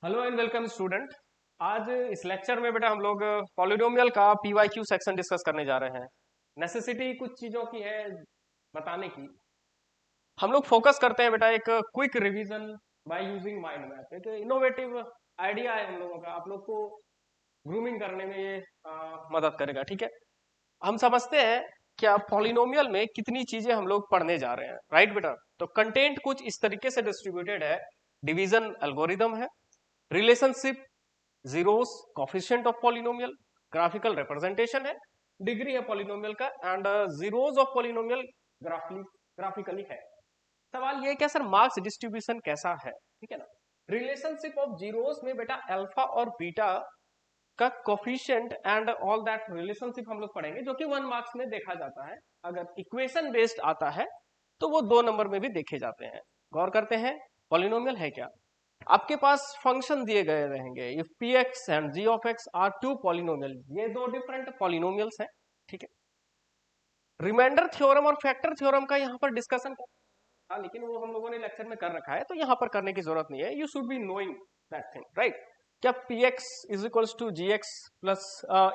Hello and welcome student. आज इस lecture में बेटा हम लोग पॉलिनोमियल का पीवाईक्यू सेक्शन डिस्कस करने जा रहे हैं। नेसेसिटी कुछ चीजों की है बताने की। हम लोग फोकस करते हैं बेटा एक quick revision by using mind map. एक इनोवेटिव आइडिया है हम लोगों का, आप लोग को ग्रूमिंग करने में ये मदद करेगा। ठीक है, हम समझते हैं क्या पॉलिनोमियल में कितनी चीजें हम लोग पढ़ने जा रहे हैं, राइट बेटा। तो कंटेंट कुछ इस तरीके से डिस्ट्रीब्यूटेड है। डिवीजन एल्गोरिदम है, relationship, zeros coefficient of polynomial, graphical representation है, डिग्री है पॉलिनोमियल का, and zeros of polynomial graphically है। सवाल ये क्या सर मार्क्स डिस्ट्रीब्यूशन कैसा है, ठीक है ना। रिलेशनशिप ऑफ जीरोस में बेटा अल्फा और बीटा का coefficient and all that relationship हम लोग पढ़ेंगे, जो कि 1 मार्क्स में देखा जाता है। अगर इक्वेशन बेस्ड आता है तो वो 2 नंबर में भी देखे जाते हैं। गौर करते हैं पॉलिनोमियल है क्या। आपके पास फंक्शन दिए गए रहेंगे, if p x and g of x are two polynomial, ये 2 डिफरेंट पॉलिनोमियल्स हैं। ठीक है, रिमाइंडर थ्योरम और फैक्टर थ्योरम का यहाँ पर डिस्कशन था, लेकिन वो हम लोगों ने लेक्चर में कर रखा है तो यहाँ पर करने की जरूरत नहीं है। You should be knowing that thing, right. क्या P X is equals to G X plus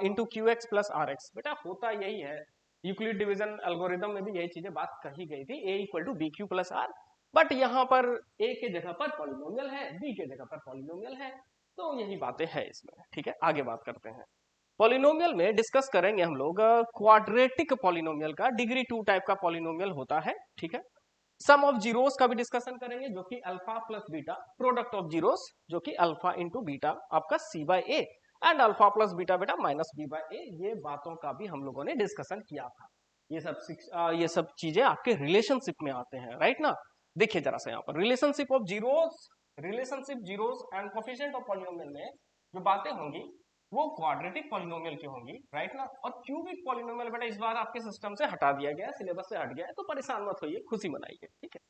into Q X plus R X, बेटा होता यही है। यूक्लिड डिवीजन एल्गोरिदम में भी यही चीजें बात कही गई थी, A equal to B Q plus R. But यहाँ पर ए के जगह पर पॉलिनोमियल है, बी के जगह पर पॉलिनोमियल है, तो यही बातें हैं इसमें। ठीक है, आगे बात करते हैं। पॉलिनोमियल में डिस्कस करेंगे हम लोग क्वाड्रेटिक पॉलिनोमियल का। डिग्री 2 टाइप का पॉलिनोमियल होता है। ठीक है, सम ऑफ जीरोस का भी डिस्कशन करेंगे, जो कि alpha plus beta, product of zeros जो कि अल्फा इंटू बीटा आपका C by A, and alpha plus beta बेटा माइनस बी बाय ए। ये बातों का भी हम लोगों ने डिस्कशन किया था। ये सब चीजें आपके रिलेशनशिप में आते हैं, राइट ना। देखिए जरा सा यहाँ पर relationship of zeros, relationship zeros and coefficient of polynomial में जो बातें होंगी वो क्वाड्रेटिक पॉलिनोमियल की होंगी, राइट ना। और क्यूबिक पॉलिनोमियल बेटा इस बार आपके सिस्टम से हटा दिया गया है, सिलेबस से हट गया है, तो परेशान मत होइए, खुशी मनाइए। ठीक है,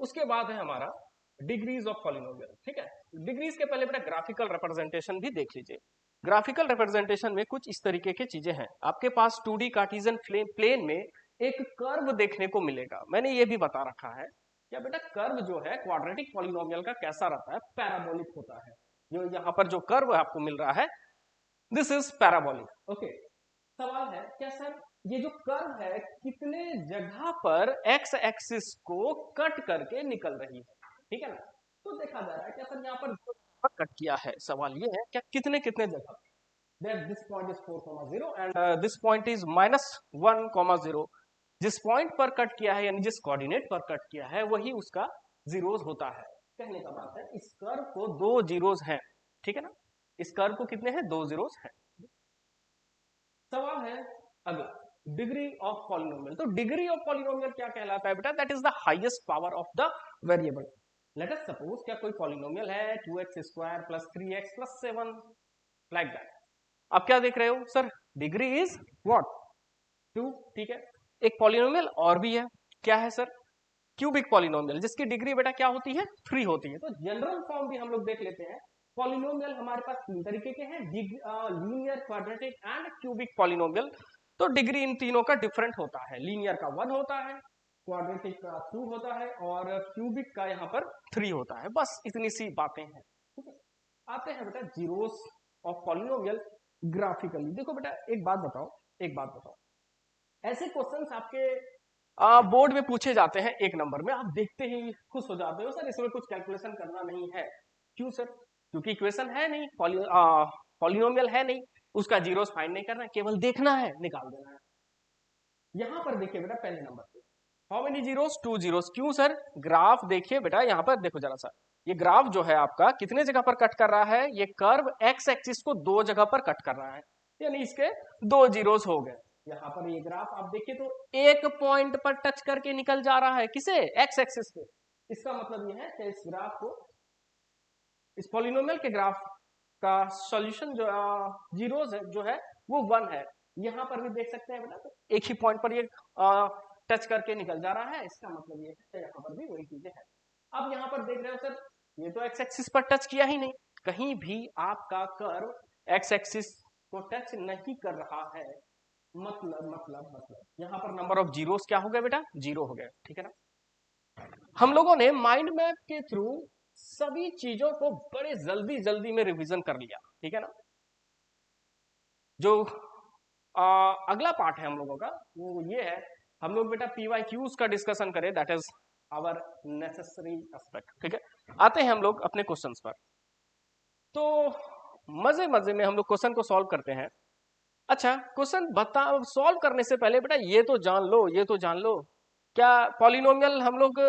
उसके बाद है हमारा डिग्रीज ऑफ पॉलिनोमियल। ठीक है, डिग्रीज के पहले बेटा ग्राफिकल रिप्रेजेंटेशन भी देख लीजिए। ग्राफिकल रिप्रेजेंटेशन में कुछ इस तरीके की चीजें हैं। आपके पास 2D कार्टेशियन प्लेन में एक कर्व देखने को मिलेगा। मैंने ये भी बता रखा है क्या बेटा, कर्व जो है क्वाड्रेटिक पॉलिनोमियल का कैसा रहता है, पैराबोलिक होता है। जो यहाँ पर जो कर्व आपको मिल रहा है, दिस इज पैराबोलिक। ओके, सवाल है क्या सर ये जो कर्व है कितने जगह पर एक्स एक्सिस को कट करके निकल रही है, ठीक है ना। तो देखा जा रहा है क्या सर यहाँ पर कट किया है, सवाल ये है क्या कितने कितने जगह। that this point is 4,0 and this point is -1,0। जिस पॉइंट पर कट किया है यानी जिस कोऑर्डिनेट पर कट किया है वही उसका जीरोस होता है। कहने का बात है इस कर्व को 2 जीरोस हैं, ठीक है ना। इस कर्व को कितने हैं, 2 जीरोस हैं। सवाल है अगला डिग्री ऑफ पॉलिनोमियल। तो डिग्री ऑफ पॉलिनोमियल क्या कहलाता है बेटा, that is the highest power of the variable. Let us suppose क्या कोई पॉलिनोमियल है 2x² plus 3x plus 7 like that. आप क्या देख रहे हो सर, डिग्री इज व्हाट 2। ठीक है, एक पॉलिनोमियल और भी है, क्या है सर, क्यूबिक पॉलिनोमियल, जिसकी डिग्री बेटा क्या होती है 3 होती है। तो जनरल फॉर्म भी हम लोग देख लेते हैं। पॉलिनोमियल हमारे पास 3 तरीके के हैं, linear, quadratic and cubic polynomial. तो डिग्री इन तीनों का डिफरेंट होता है। लीनियर का 1 होता है, क्वाड्रेटिक का 2 होता है और क्यूबिक का यहाँ पर 3 होता है। बस इतनी सी बातें हैं। ठीक है, आते हैं बेटा जीरोस ऑफ पॉलिनोमियल ग्राफिकली। देखो बेटा एक बात बताओ, एक बात बताओ, ऐसे क्वेश्चंस आपके बोर्ड में पूछे जाते हैं 1 नंबर में, आप देखते ही खुश हो जाते हो सर इसमें कुछ कैलकुलेशन करना नहीं है। क्यों सर, क्योंकि इक्वेशन है नहीं, पॉलिनोमियल है नहीं, उसका जीरोस फाइंड नहीं करना है, केवल देखना है, निकाल देना है। यहां पर देखिए बेटा पहले नंबर पे हाउ मेनी जीरोस, 2 जीरोस। क्यों सर, ग्राफ देखिए बेटा, यहाँ पर देखो जरा सा, ये ग्राफ जो है आपका कितने जगह पर कट कर रहा है, ये कर्व एक्स एक्सिस को 2 जगह पर कट कर रहा है, यानी इसके 2 जीरोस हो गए। यहाँ पर ये ग्राफ आप देखिए तो एक पॉइंट पर टच करके निकल जा रहा है, किसे, एक्स एक्सिस पे। इसका मतलब ये है कि इस ग्राफ को, इस पॉलिनोमियल के ग्राफ का सॉल्यूशन जो जीरोस है जो है वो 1 है। यहाँ पर भी देख सकते हैं बेटा, तो एक ही पॉइंट पर ये टच करके निकल जा रहा है, इसका मतलब ये है यहाँ पर भी वही चीजें हैं। अब यहाँ पर देख रहे हो सर ये तो एक्स एक्सिस पर टच किया ही नहीं, कहीं भी आपका कर्व एक्स एक्सिस को टच नहीं कर रहा है, मतलब यहाँ पर नंबर ऑफ जीरोस क्या हो गया बेटा, 0 हो गया। ठीक है ना, हम लोगों ने माइंड मैप के थ्रू सभी चीजों को बड़े जल्दी जल्दी में रिवीजन कर लिया, ठीक है ना। जो अगला पार्ट है हम लोगों का वो ये है, हम लोग बेटा PYQs का डिस्कशन करें, that is our necessary aspect, ठीक है। आते हैं हम लोग अपने क्वेश्चंस पर। तो मजे मजे में हम लोग क्वेश्चन को सॉल्व करते हैं। अच्छा, क्वेश्चन बता सॉल्व करने से पहले बेटा ये तो जान लो, ये तो जान लो, क्या पॉलिनोमियल हम लोग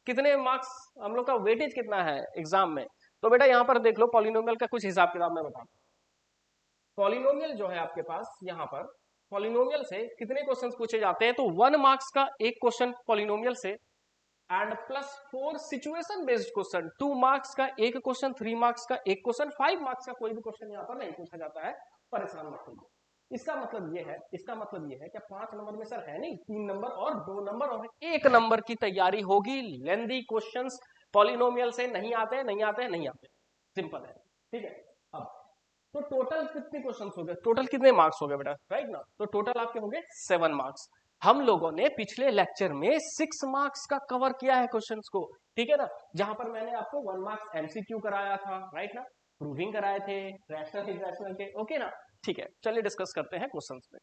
कितने मार्क्स, हम लोग का वेटेज कितना है एग्जाम में। तो बेटा यहाँ पर देख लो, पॉलिनोमियल का कुछ हिसाब किताब मैं बताता हूँ। पॉलिनोमियल जो है आपके पास यहाँ पर, पॉलिनोमियल से कितने क्वेश्चंस पूछे जाते हैं, तो 1 मार्क्स का एक क्वेश्चन पॉलिनोमियल से, and plus 4 situation based question, 2 marks का एक क्वेश्चन, 3 मार्क्स का एक क्वेश्चन, 5 मार्क्स का कोई भी क्वेश्चन यहाँ पर नहीं पूछा जाता है, परेशान मत होइए। इसका मतलब ये है, इसका मतलब ये है क्या 5 नंबर में सर है नहीं, 3 नंबर और 2 नंबर और 1 नंबर की तैयारी होगी। लेंदी क्वेश्चंस पॉलिनोमियल से नहीं आते, नहीं आते, नहीं आते, सिंपल है, ठीक है। अब तो टोटल कितने क्वेश्चंस हो गए, टोटल कितने मार्क्स हो गए बेटा, राइट ना। तो टोटल आपके हो गए 7 मार्क्स। हम लोगों ने पिछले लेक्चर में 6 मार्क्स का कवर किया है क्वेश्चंस को, ठीक है ना, जहां पर मैंने आपको 1 मार्क्स MCQ कराया था, राइट ना, प्रूविंग कराए थे, रैशनल इरैशनल के, ओके ना। ठीक है, चलिए डिस्कस करते हैं क्वेश्चंस पे।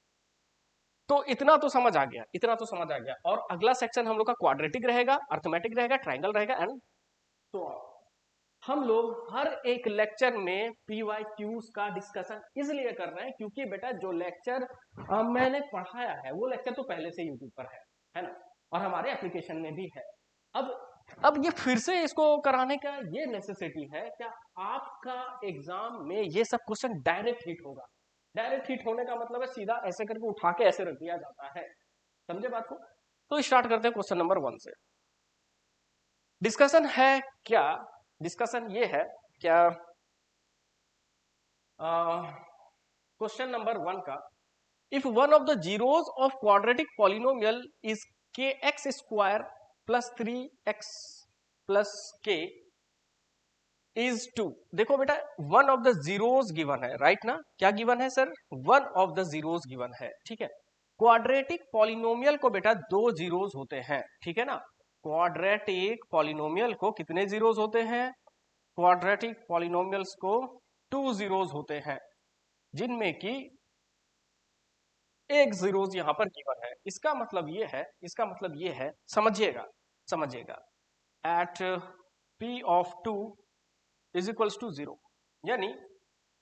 तो इतना तो समझ आ गया, इतना तो समझ आ गया। और अगला सेक्शन हम लोग का क्वाड्रेटिक रहेगा, अर्थमेटिक रहेगा, ट्राइंगल रहेगा, एंड तो हम लोग हर एक लेक्चर में PYQs का डिस्कशन इसलिए कर रहे हैं क्योंकि बेटा जो लेक्चर मैंने पढ़ाया है वो लेक्चर तो पहले से यूट्यूब पर है ना, और हमारे एप्लीकेशन में भी है। अब ये फिर से इसको कराने का ये नेसेसिटी है क्या, आपका एग्जाम में ये सब क्वेश्चन डायरेक्ट हिट होगा। डायरेक्ट हिट होने का मतलब है सीधा ऐसे करके उठा के ऐसे रख दिया जाता है, समझे बात को। तो स्टार्ट करते हैं क्वेश्चन नंबर 1 से। डिस्कशन है क्या, डिस्कशन ये है क्या, क्वेश्चन नंबर 1 का, if one of the zeros of quadratic polynomial is kx square plus 3x plus k is 2। देखो बेटा, one of the zeros given है, राइट ना, क्या गिवन है sir, one of the zeros given है, ठीक है। क्वाड्रेटिक पॉलिनोमियल को बेटा 2 जीरोस होते हैं, ठीक है ना। क्वाड्रेटिक पॉलिनोमियल को कितने जीरोस होते हैं, क्वाड्रेटिक पॉलिनोमियल्स को 2 जीरोस होते हैं, जिनमें की एक जीरोस यहां पर गिवन है। इसका मतलब ये है, इसका मतलब ये है, समझिएगा समझिएगा, at p of 2 is equals to 0, यानी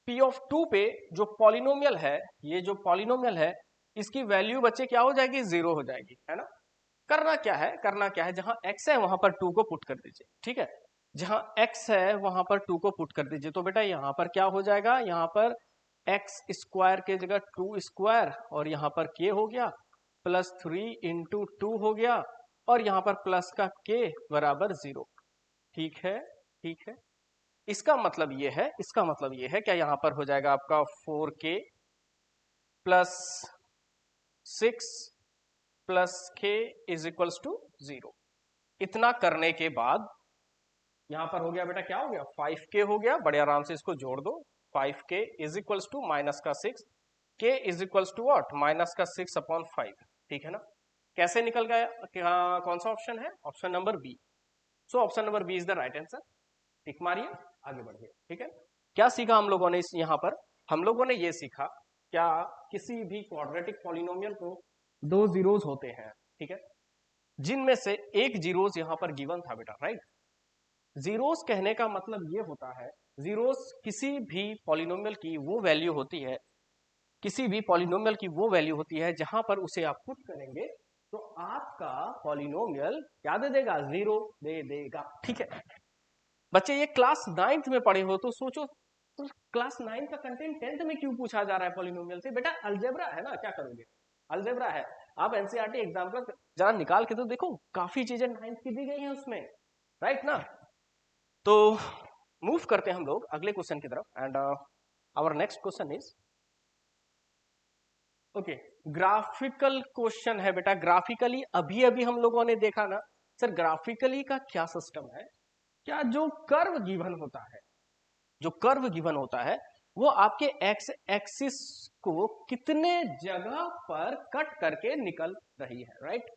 p ऑफ 2 पे जो पॉलिनोमियल है, ये जो पॉलिनोमियल है इसकी वैल्यू बच्चे क्या हो जाएगी, 0 हो जाएगी, है ना। करना क्या है, करना क्या है, जहां x है वहां पर 2 को पुट कर दीजिए, ठीक है। जहां x है वहां पर 2 को पुट कर दीजिए, तो बेटा यहां पर क्या हो जाएगा, यहां पर x स्क्वायर के जगह 2 स्क्वायर, और यहां पर k हो गया प्लस 3 इंटू 2 हो गया, और यहां पर प्लस का k बराबर 0, ठीक है, ठीक है। इसका मतलब ये है, इसका मतलब ये है क्या, यहां पर हो जाएगा आपका 4k plus 6 plus k is equals to 0। इतना करने के बाद यहां पर हो गया बेटा, क्या हो गया, 5k हो गया, बड़े आराम से इसको जोड़ दो, 5k is equals to minus का 6, k is equals to what, minus का 6 अपॉन 5, ठीक है ना। कैसे निकल गया, कौन सा ऑप्शन है, option number B. So option number B is the right answer, tick मारिए, आगे बढ़िए, ठीक है। क्या सीखा हम लोगों ने इस, यहां पर हम लोगों ने ये सीखा क्या, किसी भी क्वाड्रेटिक पॉलिनोमियल को 2 जीरोस होते हैं, ठीक है, जिनमें से एक जीरोस यहां पर गिवन था बेटा, राइट। जीरोस कहने का मतलब ये होता है, जीरोस किसी भी पॉलिनोमियल की वो वैल्यू होती है, किसी भी पॉलिनोमियल की वो वैल्यू होती है जहां पर उसे आप पुट करेंगे तो आपका पॉलिनोमियल क्या दे देगा, 0 दे देगा, ठीक है। बच्चे ये क्लास 9th में पढ़े हो तो सोचो, तो क्लास 9 का कंटेंट 10th में क्यों पूछा जा रहा है पॉलिनोमियल से, बेटा अलजेब्रा है ना, क्या करोगे, अलजेब्रा है। आप एनसीईआरटी एग्जाम्पल जरा निकाल के तो देखो, काफी चीजें 9th की दी गई हैं उसमें, राइट ना। तो मूव करते हैं हम लोग अगले क्वेश्चन की तरफ, and our next question is, okay, graphical question है बेटा। ग्राफिकली अभी अभी हम लोगों ने देखा ना सर, ग्राफिकली का क्या सिस्टम है, क्या जो कर्व गिवन होता है, जो कर्व गिवन होता है वो आपके एक्स एक्सिस को कितने जगह पर कट करके निकल रही है, राइट।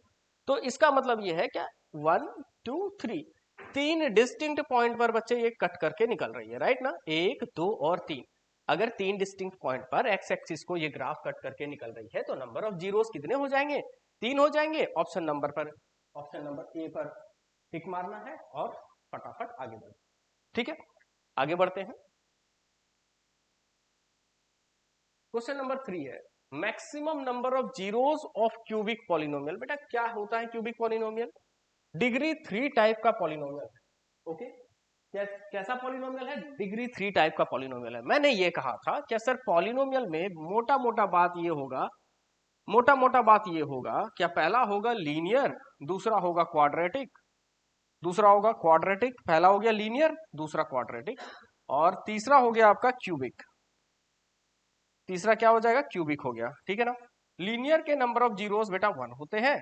तो इसका मतलब ये है क्या, 1 2 3, 3 डिस्टिंक्ट पॉइंट पर बच्चे ये कट करके निकल रही है, राइट ना, 1 2 और 3। अगर 3 डिस्टिंक्ट पॉइंट पर एक्स एक्सिस को ये ग्राफ कट करके निकल रही है तो नंबर ऑफ जीरोस कितने हो जाएंगे? 3 हो जाएंगे। ऑप्शन नंबर ए पर टिक मारना है और फटाफट आगे बढ़ना। ठीक है, आगे बढ़ते हैं। क्वेश्चन नंबर 3 है, maximum number of zeros of cubic polynomial. बेटा क्या होता है क्यूबिक पॉलिनोमियल? डिग्री 3 टाइप का पॉलिनोमियल है। ओके, कैसा पॉलिनोमियल है? डिग्री 3 टाइप का पॉलिनोमियल है। मैंने ये कहा था क्या सर, पॉलिनोमियल में मोटा मोटा बात ये होगा क्या, पहला होगा लीनियर, दूसरा होगा क्वाड्रेटिक, पहला हो गया लीनियर, दूसरा क्वाड्रेटिक, और तीसरा हो गया आपका क्यूबिक। तीसरा क्या हो जाएगा? क्यूबिक हो गया। ठीक है ना। लीनियर के नंबर ऑफ जीरोस बेटा 1 होते हैं,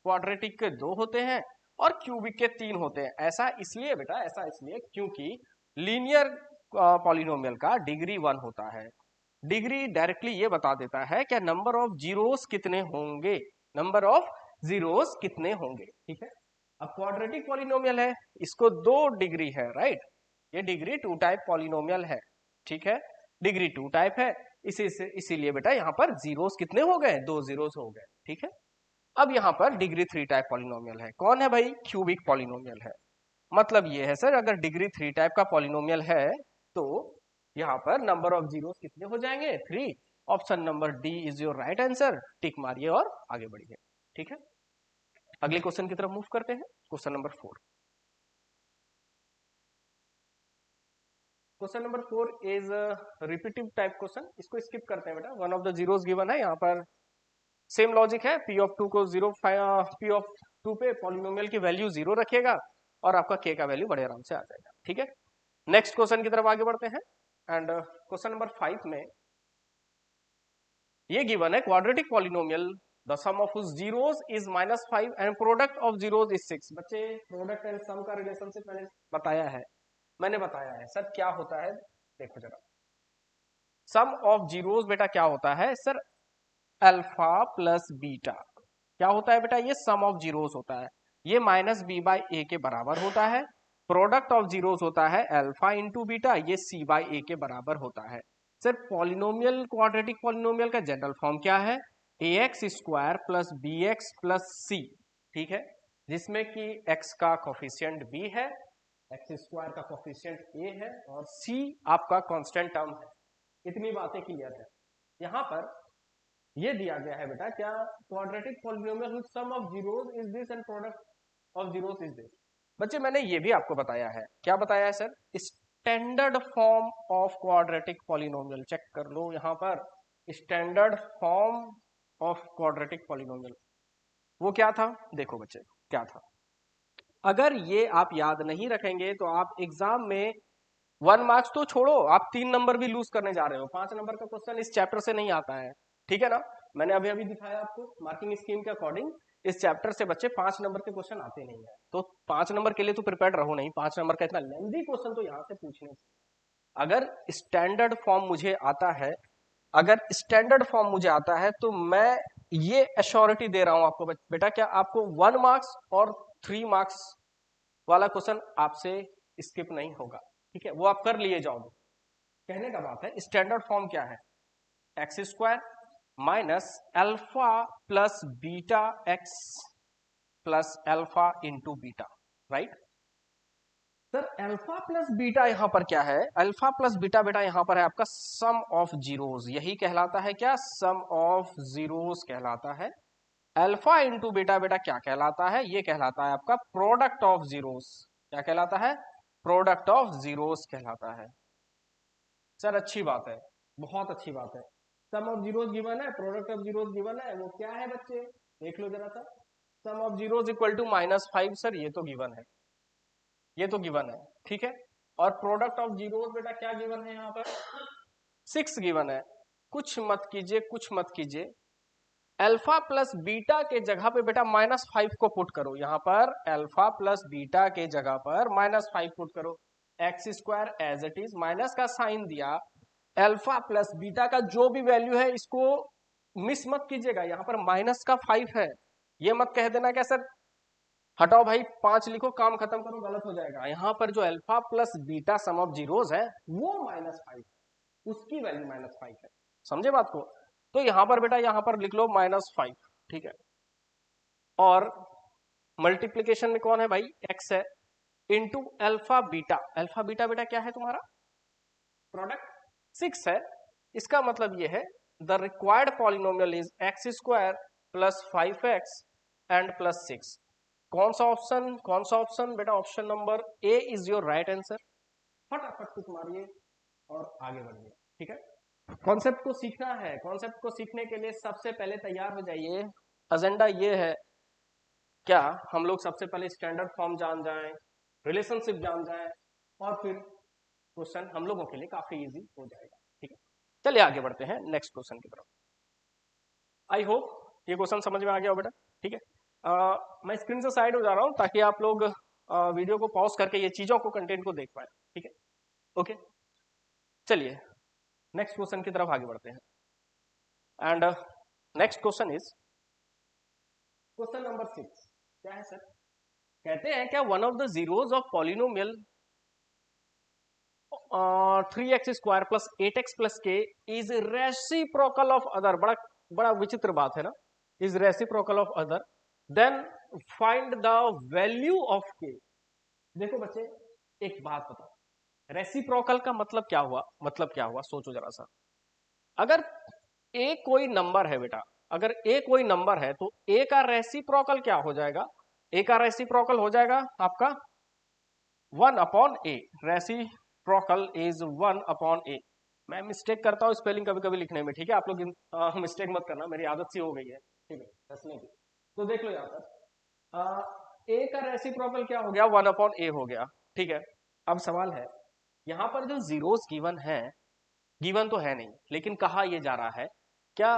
क्वाड्रेटिक के 2 होते हैं और क्यूबिक के 3 होते हैं। ऐसा इसलिए बेटा, ऐसा इसलिए क्योंकि लीनियर पॉलिनोमियल का डिग्री 1 होता है। डिग्री डायरेक्टली ये बता देता है क्या नंबर ऑफ जीरोस कितने होंगे, ठीक है। अब क्वाड्रेटिक पॉलिनोमियल है, इसको 2 डिग्री है, राइट। ये डिग्री 2 टाइप पॉलिनोमियल है, ठीक है, डिग्री 2 टाइप है, इसीलिए बेटा यहाँ पर जीरोस कितने हो गए? 2 जीरोस हो गए, ठीक है। अब यहाँ पर डिग्री 3 टाइप पॉलिनोमियल है, कौन है भाई? क्यूबिक पॉलिनोमियल है। मतलब ये है सर, अगर डिग्री 3 टाइप का पॉलिनोमियल है तो यहाँ पर नंबर ऑफ जीरोस कितने हो जाएंगे? 3। Option number D is your right answer. Tick मारिए और आगे बढ़िए, ठीक है। अगले क्वेश्चन की तरफ मूव करते हैं। Question number 4। Question number 4 is repetitive type question, इसको स्किप करते हैं बेटा। One of the zeros given है, यहाँ पर सेम लॉजिक है, पी ऑफ 2 को पी ऑफ 2 पे पॉलिनोमियल की वैल्यू 0 रखिएगा और आपका के का वैल्यू बड़े आराम से आ जाएगा, ठीक है। नेक्स्ट क्वेश्चन की तरफ आगे बढ़ते हैं। एंड क्वेश्चन नंबर 5 में ये गिवन है quadratic polynomial, the sum of whose zeros is -5 and product of zeros is 6। बच्चे प्रोडक्ट एंड सम का रिलेशनशिप मैंने बताया है सर, क्या होता है देखो जरा। सम ऑफ जीरोस बेटा क्या होता है सर? Alpha plus beta. क्या होता है बेटा? ये सम ऑफ जीरोस होता है, ये -b/a के बराबर होता है। प्रोडक्ट ऑफ जीरोस होता है अल्फा इंटू बीटा, ये c/a के बराबर होता है। सर पॉलिनोमियल, क्वाड्रेटिक पॉलिनोमियल का जनरल फॉर्म क्या है? ax² plus bx plus c, ठीक है, जिसमें कि x का कोफिशिएंट b है, x² का कोफिशिएंट a है और c आपका कांस्टेंट टर्म है। इतनी बातें क्लियर है। यहाँ पर ये दिया गया है बेटा क्या, quadratic polynomial which sum of zeros is this and product of zeros is this. बच्चे मैंने ये भी आपको बताया है, क्या बताया है sir? Standard form of quadratic polynomial, check कर लो यहाँ पर, standard form of quadratic polynomial वो क्या था? देखो बच्चे क्या था, अगर ये आप याद नहीं रखेंगे तो आप एग्जाम में 1 मार्क्स तो छोड़ो, आप 3 नंबर भी लूज करने जा रहे हो। 5 नंबर का क्वेश्चन इस चैप्टर से नहीं आता है, ठीक है ना। मैंने अभी अभी दिखाया आपको मार्किंग स्कीम के अकॉर्डिंग, इस चैप्टर से बच्चे 5 नंबर के क्वेश्चन आते नहीं है, तो 5 नंबर के लिए तो प्रिपेयर्ड रहो नहीं। 5 नंबर का इतना लेंथी क्वेश्चन तो यहाँ से पूछने से, अगर स्टैंडर्ड फॉर्म मुझे आता है, तो मैं ये एश्योरिटी दे रहा हूं आपको बेटा, क्या आपको 1 मार्क्स और 3 मार्क्स वाला क्वेश्चन आपसे स्किप नहीं होगा, ठीक है, वो आप कर लिए जाओगे। कहने का बात है, स्टैंडर्ड फॉर्म क्या है? x² minus alpha plus beta x plus alpha into beta, right. Sir alpha plus beta यहां पर क्या है? अल्फा प्लस बीटा बेटा यहां पर है आपका सम ऑफ जीरोस, यही कहलाता है क्या? सम ऑफ जीरोस कहलाता है। अल्फा इंटू बीटा बेटा क्या कहलाता है? ये कहलाता है आपका प्रोडक्ट ऑफ जीरोस। क्या कहलाता है? प्रोडक्ट ऑफ जीरोस कहलाता है। सर अच्छी बात है, बहुत अच्छी बात है। सम ऑफ जीरोस गिवन है, प्रोडक्ट ऑफ जीरोस गिवन है, वो क्या है बच्चे देख लो जरा सा। Sum of zeros equal to -5, sir ये तो गिवन है, ये तो गिवन है, ठीक है। और प्रोडक्ट ऑफ जीरोस बेटा क्या गिवन है? यहाँ पर 6 गिवन है। कुछ मत कीजिए, अल्फा प्लस बीटा के जगह पे बेटा -5 को पुट करो। यहाँ पर अल्फा प्लस बीटा के जगह पर -5 पुट करो, x² as it is, minus का साइन दिया, अल्फा प्लस बीटा का जो भी वैल्यू है इसको मिस मत कीजिएगा, यहाँ पर -5 है, ये मत कह देना क्या सर हटाओ भाई, 5 लिखो, काम खत्म करो, गलत हो जाएगा। यहां पर जो alpha plus beta sum of zeros है वो -5, उसकी वैल्यू -5 है। समझे बात को? तो यहां पर बेटा, यहां पर लिख लो -5, ठीक है। और मल्टीप्लीकेशन में कौन है भाई? x है, into alpha beta. Alpha beta बेटा क्या है तुम्हारा? प्रोडक्ट 6 है। इसका मतलब ये है the required polynomial is x² plus 5x and plus 6। कौन सा ऑप्शन? कौन सा ऑप्शन बेटा? Option number A is your right answer. फटाफट कुछ मारिए और आगे बढ़िए, ठीक है। कॉन्सेप्ट को सीखना है। कॉन्सेप्ट को सीखने के लिए सबसे पहले तैयार हो जाइए। एजेंडा ये है, क्या हम लोग सबसे पहले स्टैंडर्ड फॉर्म जान जाएं, रिलेशनशिप जान जाएं, और फिर क्वेश्चन हम लोगों के लिए काफी इजी हो जाएगा, ठीक है। चलिए आगे बढ़ते हैं नेक्स्ट क्वेश्चन की तरफ। आई होप ये क्वेश्चन समझ में आ गया हो बेटा, ठीक है। मैं स्क्रीन से साइड हो जा रहा हूं ताकि आप लोग वीडियो को पॉज करके ये चीजों को, कंटेंट को देख पाए, ठीक है। ओके, चलिए नेक्स्ट क्वेश्चन की तरफ आगे बढ़ते हैं। And next question is question number 6। क्या है सर? कहते हैं क्या one of the zeros of polynomial 3x² plus 8x plus k is reciprocal of other. बड़ा बड़ा विचित्र बात है ना, is reciprocal of other, then find the value of k. देखो बच्चे, एक बात बताओ, रेसिप्रोकल का मतलब क्या हुआ? मतलब क्या हुआ, सोचो जरा सा। अगर ए कोई नंबर है बेटा, अगर ए कोई नंबर है तो ए का रेसिप्रोकल क्या हो जाएगा? ए का रेसिप्रोकल हो जाएगा आपका 1/a। Reciprocal is 1/a। मैं मिस्टेक करता हूं स्पेलिंग कभी कभी लिखने में, ठीक है। आप लोग मिस्टेक मत करना, मेरी आदत सी हो गई है, ठीक है, हंसने की। तो देख लो यहाँ पर ए का रेसिप्रोकल क्या हो गया? 1/a हो गया, ठीक है। अब सवाल है, यहाँ पर जो जीरोस गिवन है, गिवन तो है नहीं, लेकिन कहा यह जा रहा है क्या,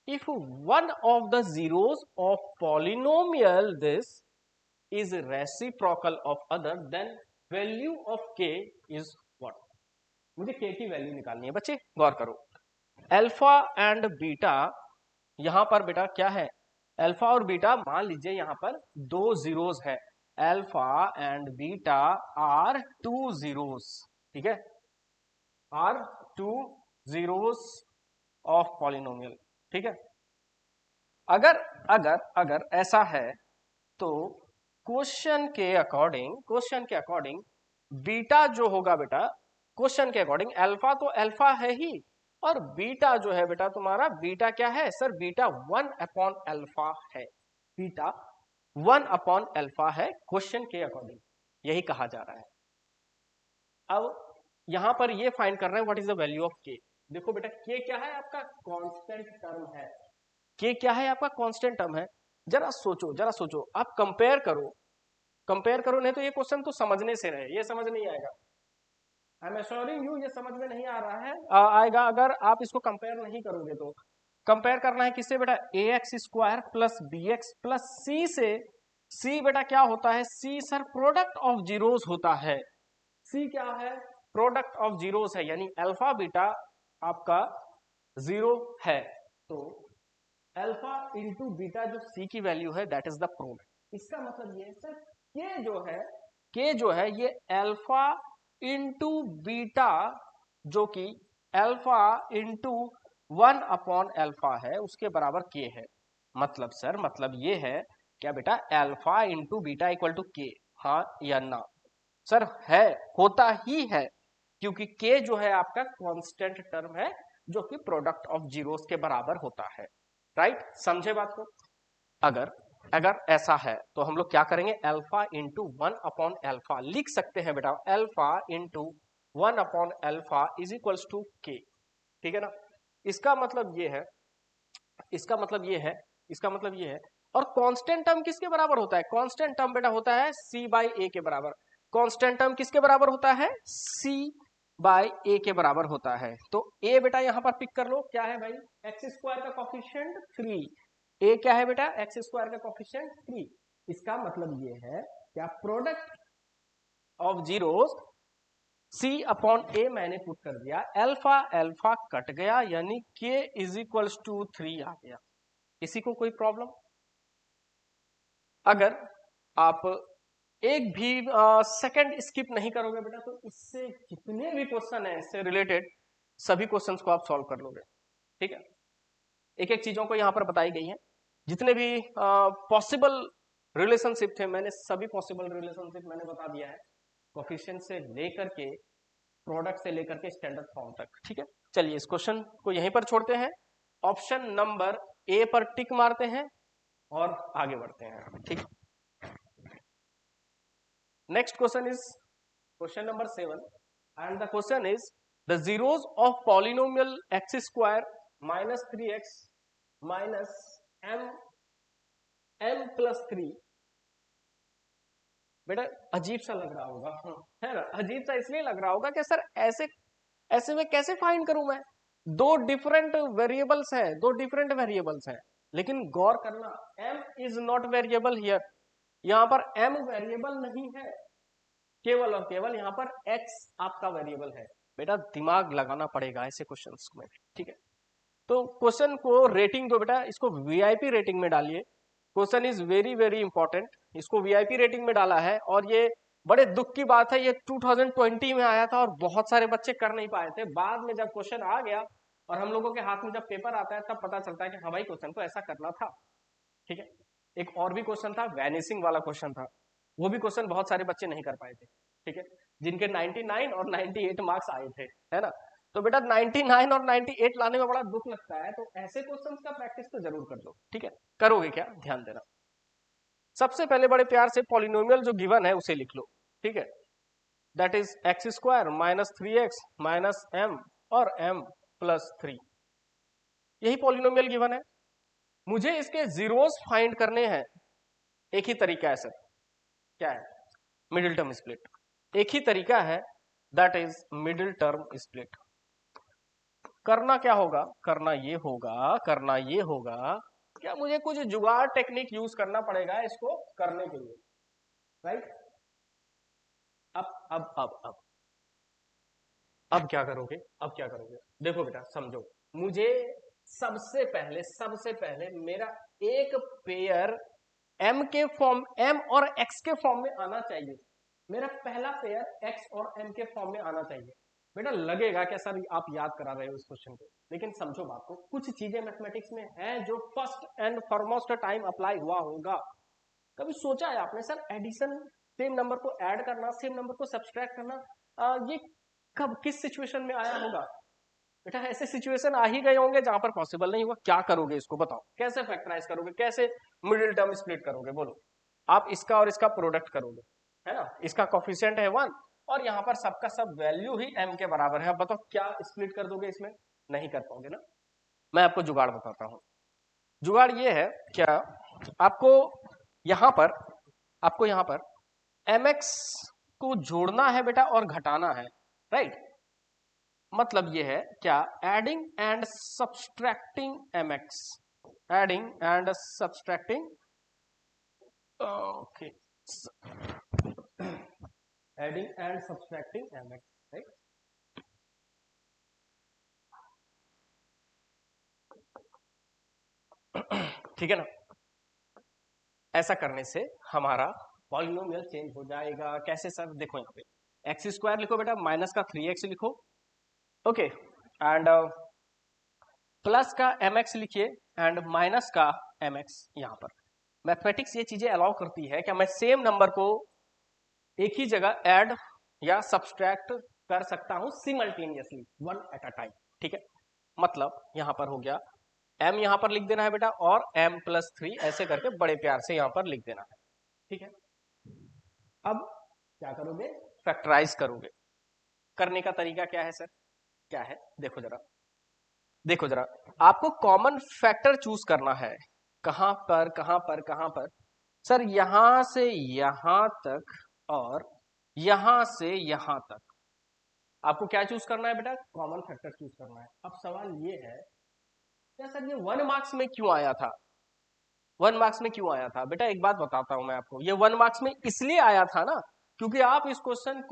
if one of the zeros of polynomial this is reciprocal of other, then value of k is what? मुझे के की वैल्यू निकालनी है बच्चे, गौर करो। अल्फा एंड बीटा, यहां पर बेटा क्या है? अल्फा और बीटा, मान लीजिए यहां पर दो जीरोस है, alpha and beta are two zeros, ठीक है, are two zeros of polynomial, ठीक है। अगर अगर अगर ऐसा है तो क्वेश्चन के अकॉर्डिंग बीटा जो होगा बेटा, क्वेश्चन के अकॉर्डिंग अल्फा तो अल्फा है ही, और बीटा जो है बेटा तुम्हारा, बीटा क्या है सर? बीटा 1/अल्फा है। बीटा 1/अल्फा है क्वेश्चन के अकॉर्डिंग, यही कहा जा रहा है। अब यहां पर ये फाइंड कर रहे हैं what is the value of k. देखो बेटा, के क्या है? आपका कांस्टेंट टर्म है। के क्या है? आपका कांस्टेंट टर्म है। जरा सोचो, जरा सोचो, आप कंपेयर करो, कंपेयर करो, नहीं तो ये क्वेश्चन तो समझने से रहे, ये समझ नहीं आएगा। आई एम एश्योरिंग यू, ये समझ में नहीं आ रहा है, आएगा अगर आप इसको कंपेयर नहीं करोगे तो। कंपेयर करना है किससे बेटा? ax² plus bx plus c से। c बेटा क्या होता है? c sir product of zeros होता है। c क्या है? प्रोडक्ट ऑफ जीरोस है, यानी अल्फा बीटा आपका 0 है, तो अल्फा इंटू बीटा जो c की वैल्यू है, दैट इज द प्रोडक्ट। इसका मतलब ये है सर, के जो है, के जो है ये अल्फा इंटू बीटा, जो कि अल्फा इंटू 1/अल्फा है, उसके बराबर के है। मतलब सर, मतलब ये है क्या बेटा? Alpha into beta equal to k, हाँ या ना? सर है, होता ही है, क्योंकि के जो है आपका कांस्टेंट टर्म है, जो कि प्रोडक्ट ऑफ जीरोस के बराबर होता है, राइट? समझे बात को? अगर अगर ऐसा है तो हम लोग क्या करेंगे? अल्फा इंटू 1/अल्फा लिख सकते हैं बेटा, अल्फा इंटू 1/अल्फा इज इक्वल्स टू के, ठीक है ना। इसका मतलब ये है, इसका मतलब ये है, इसका मतलब ये है। और कांस्टेंट टर्म किसके बराबर होता है? कांस्टेंट टर्म बेटा होता है c बाई ए के बराबर। कांस्टेंट टर्म किसके बराबर होता है? c बाई ए के बराबर होता है। तो a बेटा यहां पर पिक कर लो, क्या है भाई? x² का कोफिशिएंट 3। a क्या है बेटा? x² का कोफिशिएंट 3। इसका मतलब ये है क्या, प्रोडक्ट ऑफ जीरोस c/a मैंने पुट कर दिया, अल्फा अल्फा कट गया, यानी k इज इक्वल्स टू 3 आ गया। किसी को कोई प्रॉब्लम? अगर आप एक भी सेकंड स्किप नहीं करोगे बेटा, तो इससे जितने भी क्वेश्चन है इससे रिलेटेड सभी क्वेश्चंस को आप सॉल्व कर लोगे। ठीक है, एक एक चीजों को यहाँ पर बताई गई है, जितने भी पॉसिबल रिलेशनशिप थे मैंने सभी पॉसिबल रिलेशनशिप मैंने बता दिया है, कोफिशिएंट से लेकर के प्रोडक्ट से लेकर के स्टैंडर्ड फॉर्म तक। ठीक है, चलिए इस क्वेश्चन को यहीं पर छोड़ते हैं, ऑप्शन नंबर ए पर टिक मारते हैं और आगे बढ़ते हैं। ठीक, next question is question number 7 and the question is the zeros of polynomial x square minus 3x minus m plus 3। बेटा अजीब सा लग रहा होगा, है ना, अजीब सा इसलिए लग रहा होगा कि सर ऐसे में कैसे फाइंड करूं मैं, दो डिफरेंट वेरिएबल्स हैं, दो डिफरेंट वेरिएबल्स हैं, लेकिन गौर करना m is not variable here, यहां पर m वेरिएबल नहीं है, केवल और केवल यहाँ पर x आपका वेरिएबल है। बेटा दिमाग लगाना पड़ेगा ऐसे क्वेश्चंस में। ठीक है, तो क्वेश्चन को रेटिंग दो बेटा, इसको वीआईपी रेटिंग में डालिए, question is very very important, इसको वीआईपी रेटिंग में डाला है और ये बड़े दुख की बात है, ये 2020 में आया था और बहुत सारे बच्चे कर नहीं पाए थे, बाद में जब क्वेश्चन आ गया और हम लोगों के हाथ में जब पेपर आता है तब पता चलता है कि हाँ भाई क्वेश्चन तो ऐसा करना था। ठीक है, एक और भी क्वेश्चन था, वैनिसिंग वाला क्वेश्चन था, वो भी क्वेश्चन बहुत सारे बच्चे नहीं कर पाए थे। ठीक है, जिनके 99 और 98 मार्क्स आए थे, है ना, तो बेटा 99 और 98 लाने में बड़ा दुख लगता है, तो ऐसे क्वेश्चंस का प्रैक्टिस तो जरूर कर लो। ठीक है, करोगे क्या, ध्यान देना। सबसे पहले बड़े प्यार से पॉलिनोमियल जो गिवन है उसे लिख लो। ठीक है, that is x square minus 3x minus m और m प्लस 3, यही पॉलिनोमियल गिवन है, मुझे इसके जीरोस फाइंड करने हैं। एक ही तरीका है सर, क्या है, मिडिल टर्म स्प्लिट, एक ही तरीका है, that is middle term split. करना क्या होगा, करना ये होगा क्या, मुझे कुछ जुगाड़ टेक्निक यूज करना पड़ेगा इसको करने के लिए, राइट। अब क्या करोगे, अब क्या करोगे, देखो बेटा समझो, मुझे सबसे पहले मेरा एक पेयर m के फॉर्म, m और x के फॉर्म में आना चाहिए, मेरा पहला पेयर x और m के फॉर्म में आना चाहिए। बेटा लगेगा क्या सर आप याद करा रहे हो इस क्वेश्चन को, लेकिन समझो बात को, कुछ चीजें मैथमेटिक्स में है जो first and foremost time apply हुआ होगा। कभी सोचा है आपने सर एडिशन, सेम नंबर को ऐड करना, सेम नंबर को सब्सट्रैक्ट करना, ये कब किस सिचुएशन में आया होगा? बेटा ऐसे सिचुएशन आ ही गए होंगे जहां पर पॉसिबल नहीं हुआ, क्या करोगे इसको बताओ, कैसे फैक्टराइज करोगे, कैसे मिडिल टर्म स्प्लिट करोगे, बोलो। आप इसका और इसका प्रोडक्ट करोगे, है ना, इसका कोफिशिएंट है 1 और यहाँ पर सबका सब वैल्यू ही m के बराबर है, अब बताओ क्या स्प्लिट कर दोगे इसमें, नहीं कर पाओगे ना। मैं आपको जुगाड़ बताता हूँ, जुगाड़ ये है क्या, आपको यहाँ पर mx को जोड़ना है बेटा और घटाना है, राइट। मतलब ये है क्या, adding and subtracting mx, adding and subtracting, okay, adding and subtracting mx, right. ठीक है ना, ऐसा करने से हमारा पॉलिनोमियल चेंज हो जाएगा। कैसे सर, देखो यहाँ पे एक्स स्क्वायर लिखो बेटा, माइनस का 3x लिखो, ओके, एंड प्लस का mx लिखिए एंड माइनस का mx। यहाँ पर मैथमेटिक्स ये चीजें अलाउ करती है कि मैं सेम नंबर को एक ही जगह ऐड या सब्सट्रैक्ट कर सकता हूं simultaneously, one at a time. ठीक है, मतलब यहां पर हो गया m, यहां पर लिख देना है बेटा, और m प्लस 3 ऐसे करके बड़े प्यार से यहां पर लिख देना है। ठीक है, अब क्या करोगे, फैक्टराइज करोगे। करने का तरीका क्या है सर, क्या है, देखो जरा आपको कॉमन फैक्टर चूज करना है, कहां पर सर, यहां से यहां तक और यहां से यहां तक आपको क्या चूज करना है बेटा, कॉमन फैक्टर चूज करना है। अब सवाल ये है क्या सर ये 1 मार्क्स में क्यों आया था, 1 मार्क्स में क्यों आया था, बेटा एक बात बताता हूं मैं आपको, ये 1 मार्क्स में इसलिए आया था ना, क्योंकि आपको इस क्वेश्चन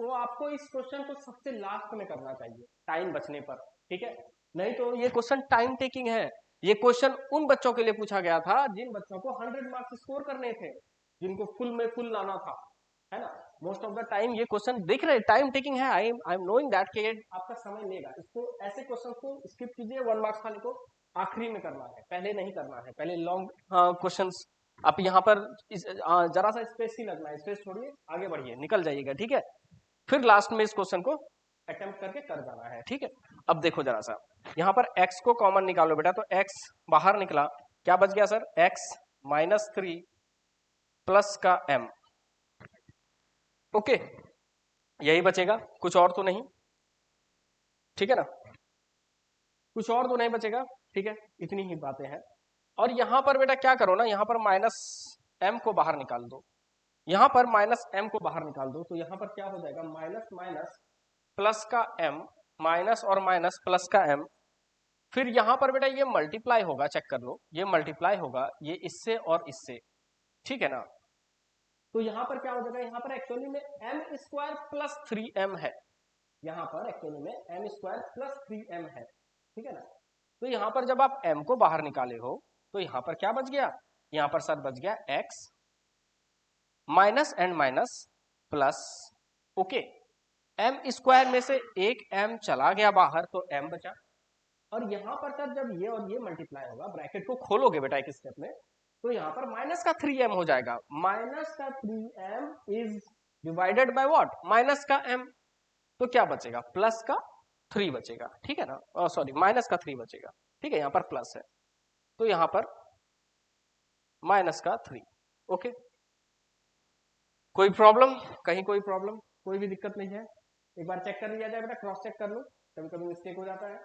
को सबसे लास्ट में करना चाहिए टाइम बचने पर। ठीक है, नहीं तो ये क्वेश्चन टाइम टेकिंग है, ये क्वेश्चन उन बच्चों के लिए पूछा गया था जिन बच्चों को 100 मार्क्स स्कोर करने थे। जिनको फुल में फुल लाना था, है ना। मोस्ट ऑफ द टाइम ये क्वेश्चन देख रहे टाइम टेकिंग है, आई एम नोइंग दैट कि आपका समय लेगा। इसको ऐसे क्वेश्चन को स्किप कीजिए, 1 मार्क्स वाले को आखिरी में करना है, पहले नहीं करना है। पहले लॉन्ग क्वेश्चन आप यहाँ पर जरा सा स्पेस ही लगना है, स्पेस छोड़िए, आगे बढ़िए, निकल जाइएगा, ठीक है। फिर लास्ट में इस क्वेश्चन को अटेम्प्ट करके कर जाना है, ठीक है। अब देखो जरा सा, यहाँ पर x को कॉमन निकालो बेटा, तो x बाहर निकला, क्या बच गया सर, x -3 प्लस का m, ओके, यही बचेगा, कुछ और तो नहीं, ठीक है ना, कुछ और तो नहीं बचेगा, ठीक है, इतनी ही बातें हैं। और यहां पर बेटा क्या करो ना, यहां पर -m को बाहर निकाल दो, यहां पर -m को बाहर निकाल दो, तो यहां पर क्या हो जाएगा, माइनस माइनस प्लस का m, माइनस और माइनस प्लस का m, फिर यहां पर बेटा ये मल्टीप्लाई होगा, चेक कर लो, ये मल्टीप्लाई होगा ये इससे और इससे, ठीक है ना। तो यहां पर क्या हो जाएगा, यहां पर एक्चुअली में m² प्लस 3m है, यहां पर एक्चुअली में m² प्लस 3m है, ठीक है ना। तो यहां पर जब आप m को बाहर निकाले हो, तो यहां पर क्या बच गया, यहां पर सर बच गया x minus and minus plus, okay, m² में से एक m चला गया बाहर, तो m बचा। और यहां पर सर जब ये और ये मल्टीप्लाई होगा, ब्रैकेट को खोलोगे बेटा एक स्टेप में, तो यहां पर माइनस का 3m हो जाएगा, माइनस का 3m is divided by what, minus का m, तो क्या बचेगा, प्लस का 3 बचेगा, ठीक है ना, सॉरी माइनस का 3 बचेगा, ठीक है, यहां पर प्लस है, तो यहां पर माइनस का 3, ओके। कोई प्रॉब्लम, कहीं कोई प्रॉब्लम, कोई भी दिक्कत नहीं है, एक बार चेक कर लिया जाए बेटा, क्रॉस चेक कर लो, कभी कभी मिस्टेक हो जाता है।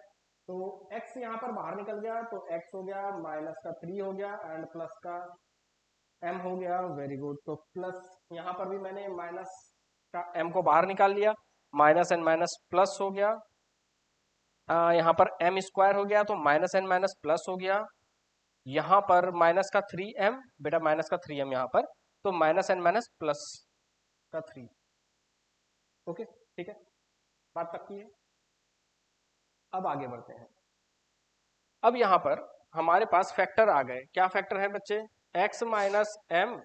तो x यहाँ पर बाहर निकल गया, तो x हो गया, माइनस का 3 हो गया, एंड प्लस का m हो गया, वेरी गुड। तो प्लस यहाँ पर भी मैंने माइनस का m को बाहर निकाल लिया, माइनस एंड माइनस प्लस हो गया, यहाँ पर m² हो गया, तो माइनस एंड माइनस प्लस हो गया, यहाँ पर माइनस का 3m बेटा, माइनस का 3m यहाँ पर, तो माइनस एंड माइनस प्लस का 3, ओके, ठीक है, बात पक्की है। अब आगे बढ़ते हैं। अब यहां पर हमारे पास फैक्टर आ गए, क्या फैक्टर है बच्चे, x minus m,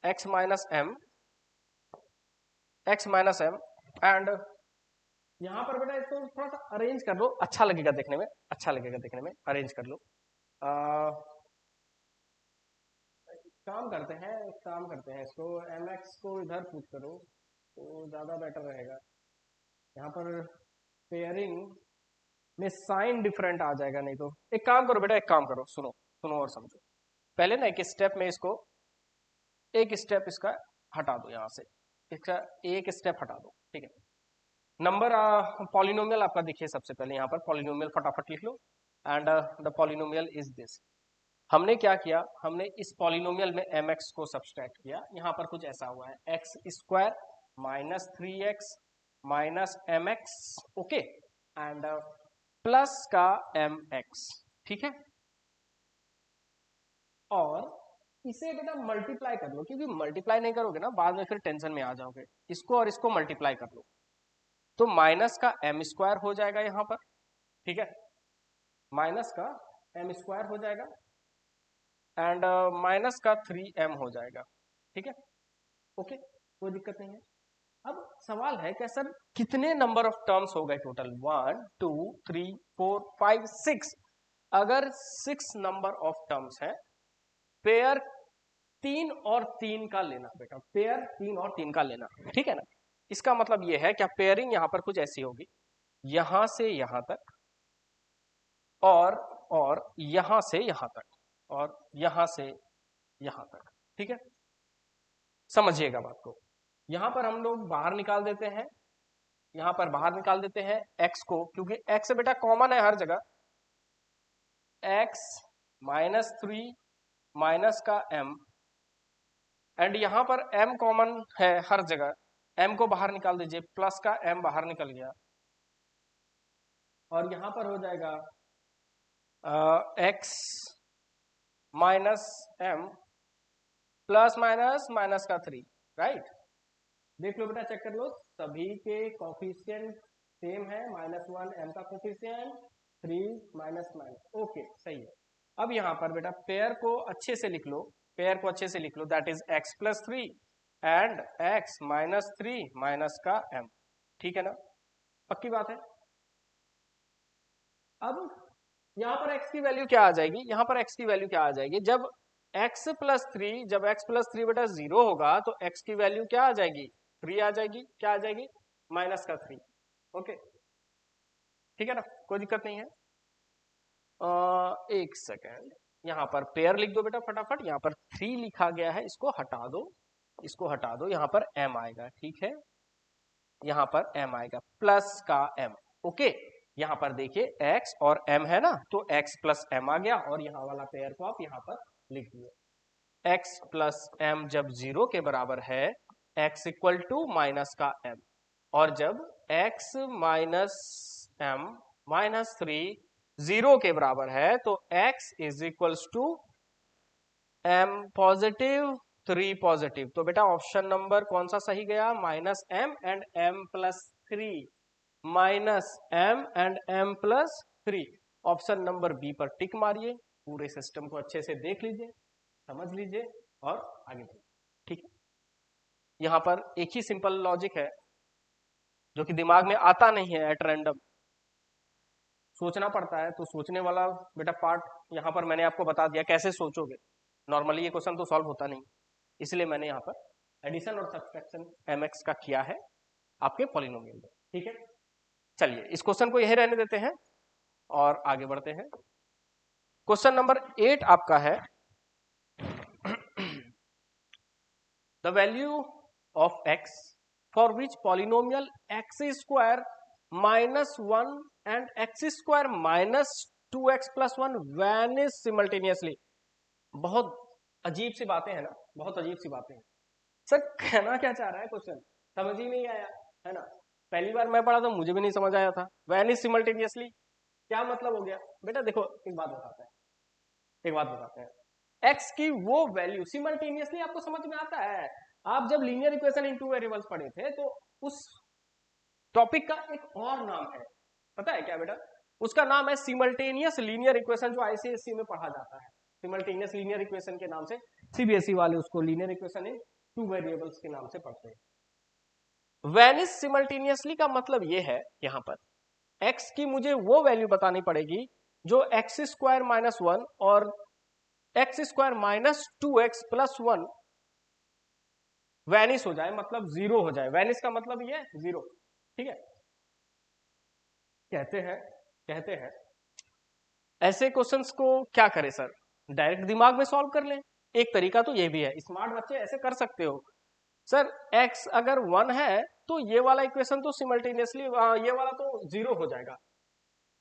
x minus m, x minus m, and यहां पर बेटा इसको थोड़ा सा अरेंज कर लो, अच्छा लगेगा देखने में, अच्छा लगेगा देखने में, अरेंज कर लो। काम करते हैं, एक काम करते हैं, इसको mx को इधर पुट करो तो ज्यादा बेटर रहेगा। यहाँ पर पेयरिंग में साइन डिफरेंट आ जाएगा, नहीं तो एक काम करो बेटा, एक काम करो, सुनो सुनो और समझो, पहले ना एक स्टेप में इसको, एक स्टेप इसका हटा दो, यहां से इसका एक स्टेप हटा दो, ठीक है। नंबर पॉलिनोमियल आपका देखिए, सबसे पहले यहाँ पर पॉलिनोमियल फटाफट लिख लो, and the polynomial is this. हमने क्या किया, हमने इस पॉलिनोमियल में mx को सब्सट्रैक्ट किया, यहाँ पर कुछ ऐसा हुआ है, x² minus 3x minus mx, okay, and plus का mx, ठीक है। और इसे बेटा मल्टीप्लाई कर लो, क्योंकि मल्टीप्लाई नहीं करोगे ना बाद में फिर टेंशन में आ जाओगे, इसको और इसको मल्टीप्लाई कर लो, तो माइनस का m² हो जाएगा यहाँ पर, ठीक है, माइनस का m² हो जाएगा, एंड माइनस का 3m हो जाएगा, ठीक है, ओके, कोई दिक्कत नहीं है। अब सवाल है कि सर कितने नंबर ऑफ टर्म्स हो गए टोटल, 1 2 3 4 5 6, अगर 6 नंबर ऑफ टर्म्स है, पेयर 3 और 3 का लेना बेटा, पेयर 3 और 3 का लेना, ठीक है ना। इसका मतलब यह है क्या, पेयरिंग यहां पर कुछ ऐसी होगी, यहां से यहां तक, और यहां से यहां तक, और यहां से यहां तक, ठीक है, समझिएगा बात को। यहां पर हम लोग बाहर निकाल देते हैं, यहां पर बाहर निकाल देते हैं x को, क्योंकि x बेटा कॉमन है हर जगह, x -3 माइनस का m, एंड यहां पर m कॉमन है हर जगह, m को बाहर निकाल दीजिए, प्लस का m बाहर निकल गया, और यहां पर हो जाएगा x minus m plus minus minus का 3, राइट। देख लो बेटा, चेक कर लो, सभी के कोफिशिएंट सेम है, -1 m का कोफिशिएंट, 3 माइनस माइनस, ओके सही है। अब यहाँ पर बेटा पेयर को अच्छे से लिख लो, पेयर को अच्छे से लिख लो, that is x plus 3 and x minus 3 minus का m, ठीक है ना, पक्की बात है। अब यहां पर x की वैल्यू क्या आ जाएगी, यहां पर x की वैल्यू क्या आ जाएगी, जब x प्लस 3, जब x प्लस 3 बेटा 0 होगा तो x की वैल्यू क्या आ जाएगी, 3 आ जाएगी, क्या आ जाएगी, माइनस का 3, ओके, ठीक है ना, कोई दिक्कत नहीं है। एक सेकेंड, यहाँ पर पेयर लिख दो बेटा फटाफट, यहाँ पर 3 लिखा गया है, इसको हटा दो, इसको हटा दो, यहाँ पर m आएगा, ठीक है, यहाँ पर m आएगा प्लस का m, ओके, यहाँ पर देखिए x और m है ना, तो x प्लस m आ गया, और यहाँ वाला पेयर को आप यहाँ पर लिख दिए, x प्लस m जब 0 के बराबर है, x इक्वल टू माइनस का m, और जब x माइनस m माइनस 3 0 के बराबर है, तो x is equals to m positive 3 positive, तो बेटा ऑप्शन नंबर कौन सा सही गया, minus m and m plus 3, minus m and m plus 3, option number b पर टिक मारिए, पूरे सिस्टम को अच्छे से देख लीजिए, समझ लीजिए और आगे बढ़िए, ठीक है। यहां पर एक ही सिंपल लॉजिक है जो कि दिमाग में आता नहीं है, एट रैंडम सोचना पड़ता है, तो सोचने वाला बेटा पार्ट यहाँ पर मैंने आपको बता दिया, कैसे सोचोगे, नॉर्मली ये क्वेश्चन तो सॉल्व होता नहीं, इसलिए मैंने यहाँ पर एडिशन और सब्सट्रैक्शन mx का किया है आपके पॉलिनोमियल में, ठीक है। चलिए इस क्वेश्चन को यही रहने देते हैं और आगे बढ़ते हैं। क्वेश्चन नंबर 8 आपका है, the value of x for which polynomial x square minus 1 and x square minus 2x plus 1 vanish simultaneously. बहुत अजीब सी बातें हैं ना, बहुत अजीब सी बातें हैं सर, कहना क्या चाह रहा है क्वेश्चन, समझ ही नहीं आया है ना, पहली बार मैं पढ़ा था मुझे भी नहीं समझ आया था, वैनिश सिमल्टेनियसली क्या मतलब हो गया बेटा, देखो एक बात बताते हैं, एक बात बताते हैं, x की वो वैल्यू सिमल्टेनियसली आपको समझ में आता है, आप जब linear equation in two variables पढ़े थे तो उस टॉपिक का एक और नाम है, पता है क्या बेटा, उसका नाम है सिमल्टेनियस लीनियर इक्वेशन, जो आईसीएससी में पढ़ा जाता है, सिमल्टेनियस लीनियर इक्वेशन के नाम से सीबीएसई वाले उसको linear equation in two variables के नाम से पढ़ते हैं। वैनिश सिमल्टेनियसली का मतलब ये है, यहां पर x की मुझे वो वैल्यू बतानी पड़ेगी जो एक्स स्क्वायर माइनस 1 और x square minus 2x plus 1 vanish हो जाए, मतलब जीरो हो जाए, वैनिश का मतलब ये है जीरो, ठीक है। कहते हैं ऐसे क्वेश्चंस को क्या करें सर, डायरेक्ट दिमाग में सॉल्व कर लें, एक तरीका तो ये भी है, स्मार्ट बच्चे ऐसे कर सकते हो सर, x अगर 1 है तो ये वाला इक्वेशन तो सिमल्टेनियसली ये वाला तो जीरो हो जाएगा,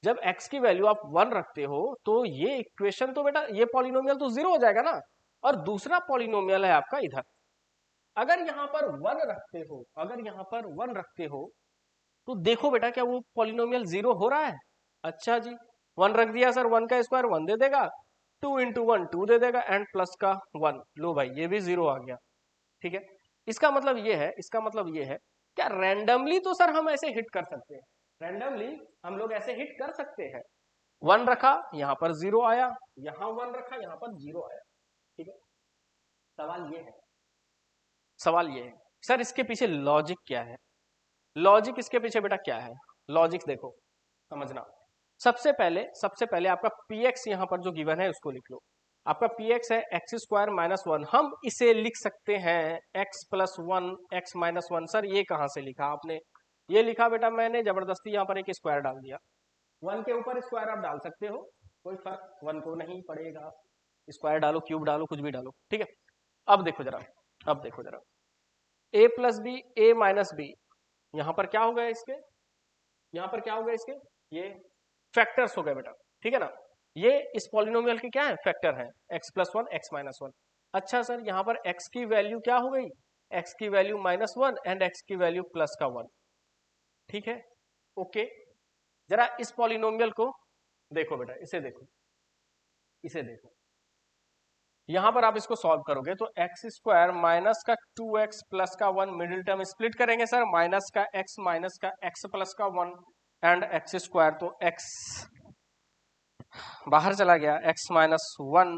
जब x की वैल्यू आप 1 रखते हो तो ये इक्वेशन तो बेटा ये पॉलिनोमियल तो जीरो हो जाएगा ना, और दूसरा पॉलिनोमियल है आपका इधर, अगर यहाँ पर 1 रखते हो, अगर यहाँ पर 1 रखते हो तो देखो बेटा क्या वो पॉलिनोमियल जीरो हो रहा है, अच्छा जी 1 रख दिया सर, 1 का स्क्वायर 1 दे देगा, 2 इंटू 1 2 दे देगा, एंड प्लस का 1, लो भाई ये भी जीरो आ गया, ठीक है। इसका मतलब ये है, इसका मतलब ये है, क्या रैंडमली तो सर हम ऐसे हिट कर सकते हैं, रैंडमली हम लोग ऐसे हिट कर सकते हैं, 1 रखा यहाँ पर जीरो आया, यहाँ 1 रखा यहाँ पर जीरो आया, ठीक है। सवाल ये है, सवाल ये है सर इसके पीछे लॉजिक क्या है, लॉजिक इसके पीछे बेटा क्या है, लॉजिक देखो समझना, सबसे पहले आपका px यहां पर जो गिवन है उसको लिख लो, आपका px है एक्स स्क्वायर माइनस 1, हम इसे लिख सकते हैं x plus 1 x minus 1, sir ये कहां से लिखा आपने, ये लिखा बेटा मैंने जबरदस्ती यहां पर एक स्क्वायर डाल दिया, 1 के ऊपर स्क्वायर आप डाल सकते हो, कोई फर्क 1 को नहीं पड़ेगा, स्क्वायर डालो क्यूब डालो कुछ भी डालो, ठीक है। अब देखो जरा, अब देखो जरा, a plus b a minus b, यहां पर क्या हो गया इसके, यहां पर क्या हो गया इसके, ये फैक्टर्स हो गए बेटा, ठीक है ना, ये इस पॉलिनोमियल के क्या है, फैक्टर है, x प्लस 1 x माइनस 1, अच्छा सर यहाँ पर x की वैल्यू क्या हो गई, x की वैल्यू माइनस 1 एंड x की वैल्यू प्लस का 1, ठीक है, ओके। जरा इस पॉलिनोमियल को देखो बेटा, इसे देखो, इसे देखो, यहां पर आप इसको सॉल्व करोगे तो एक्स स्क्वायर माइनस का 2x प्लस का 1, मिडिल टर्म स्प्लिट करेंगे सर, माइनस का x प्लस का 1 एंड एक्स स्क्वायर, तो x बाहर चला गया, x माइनस 1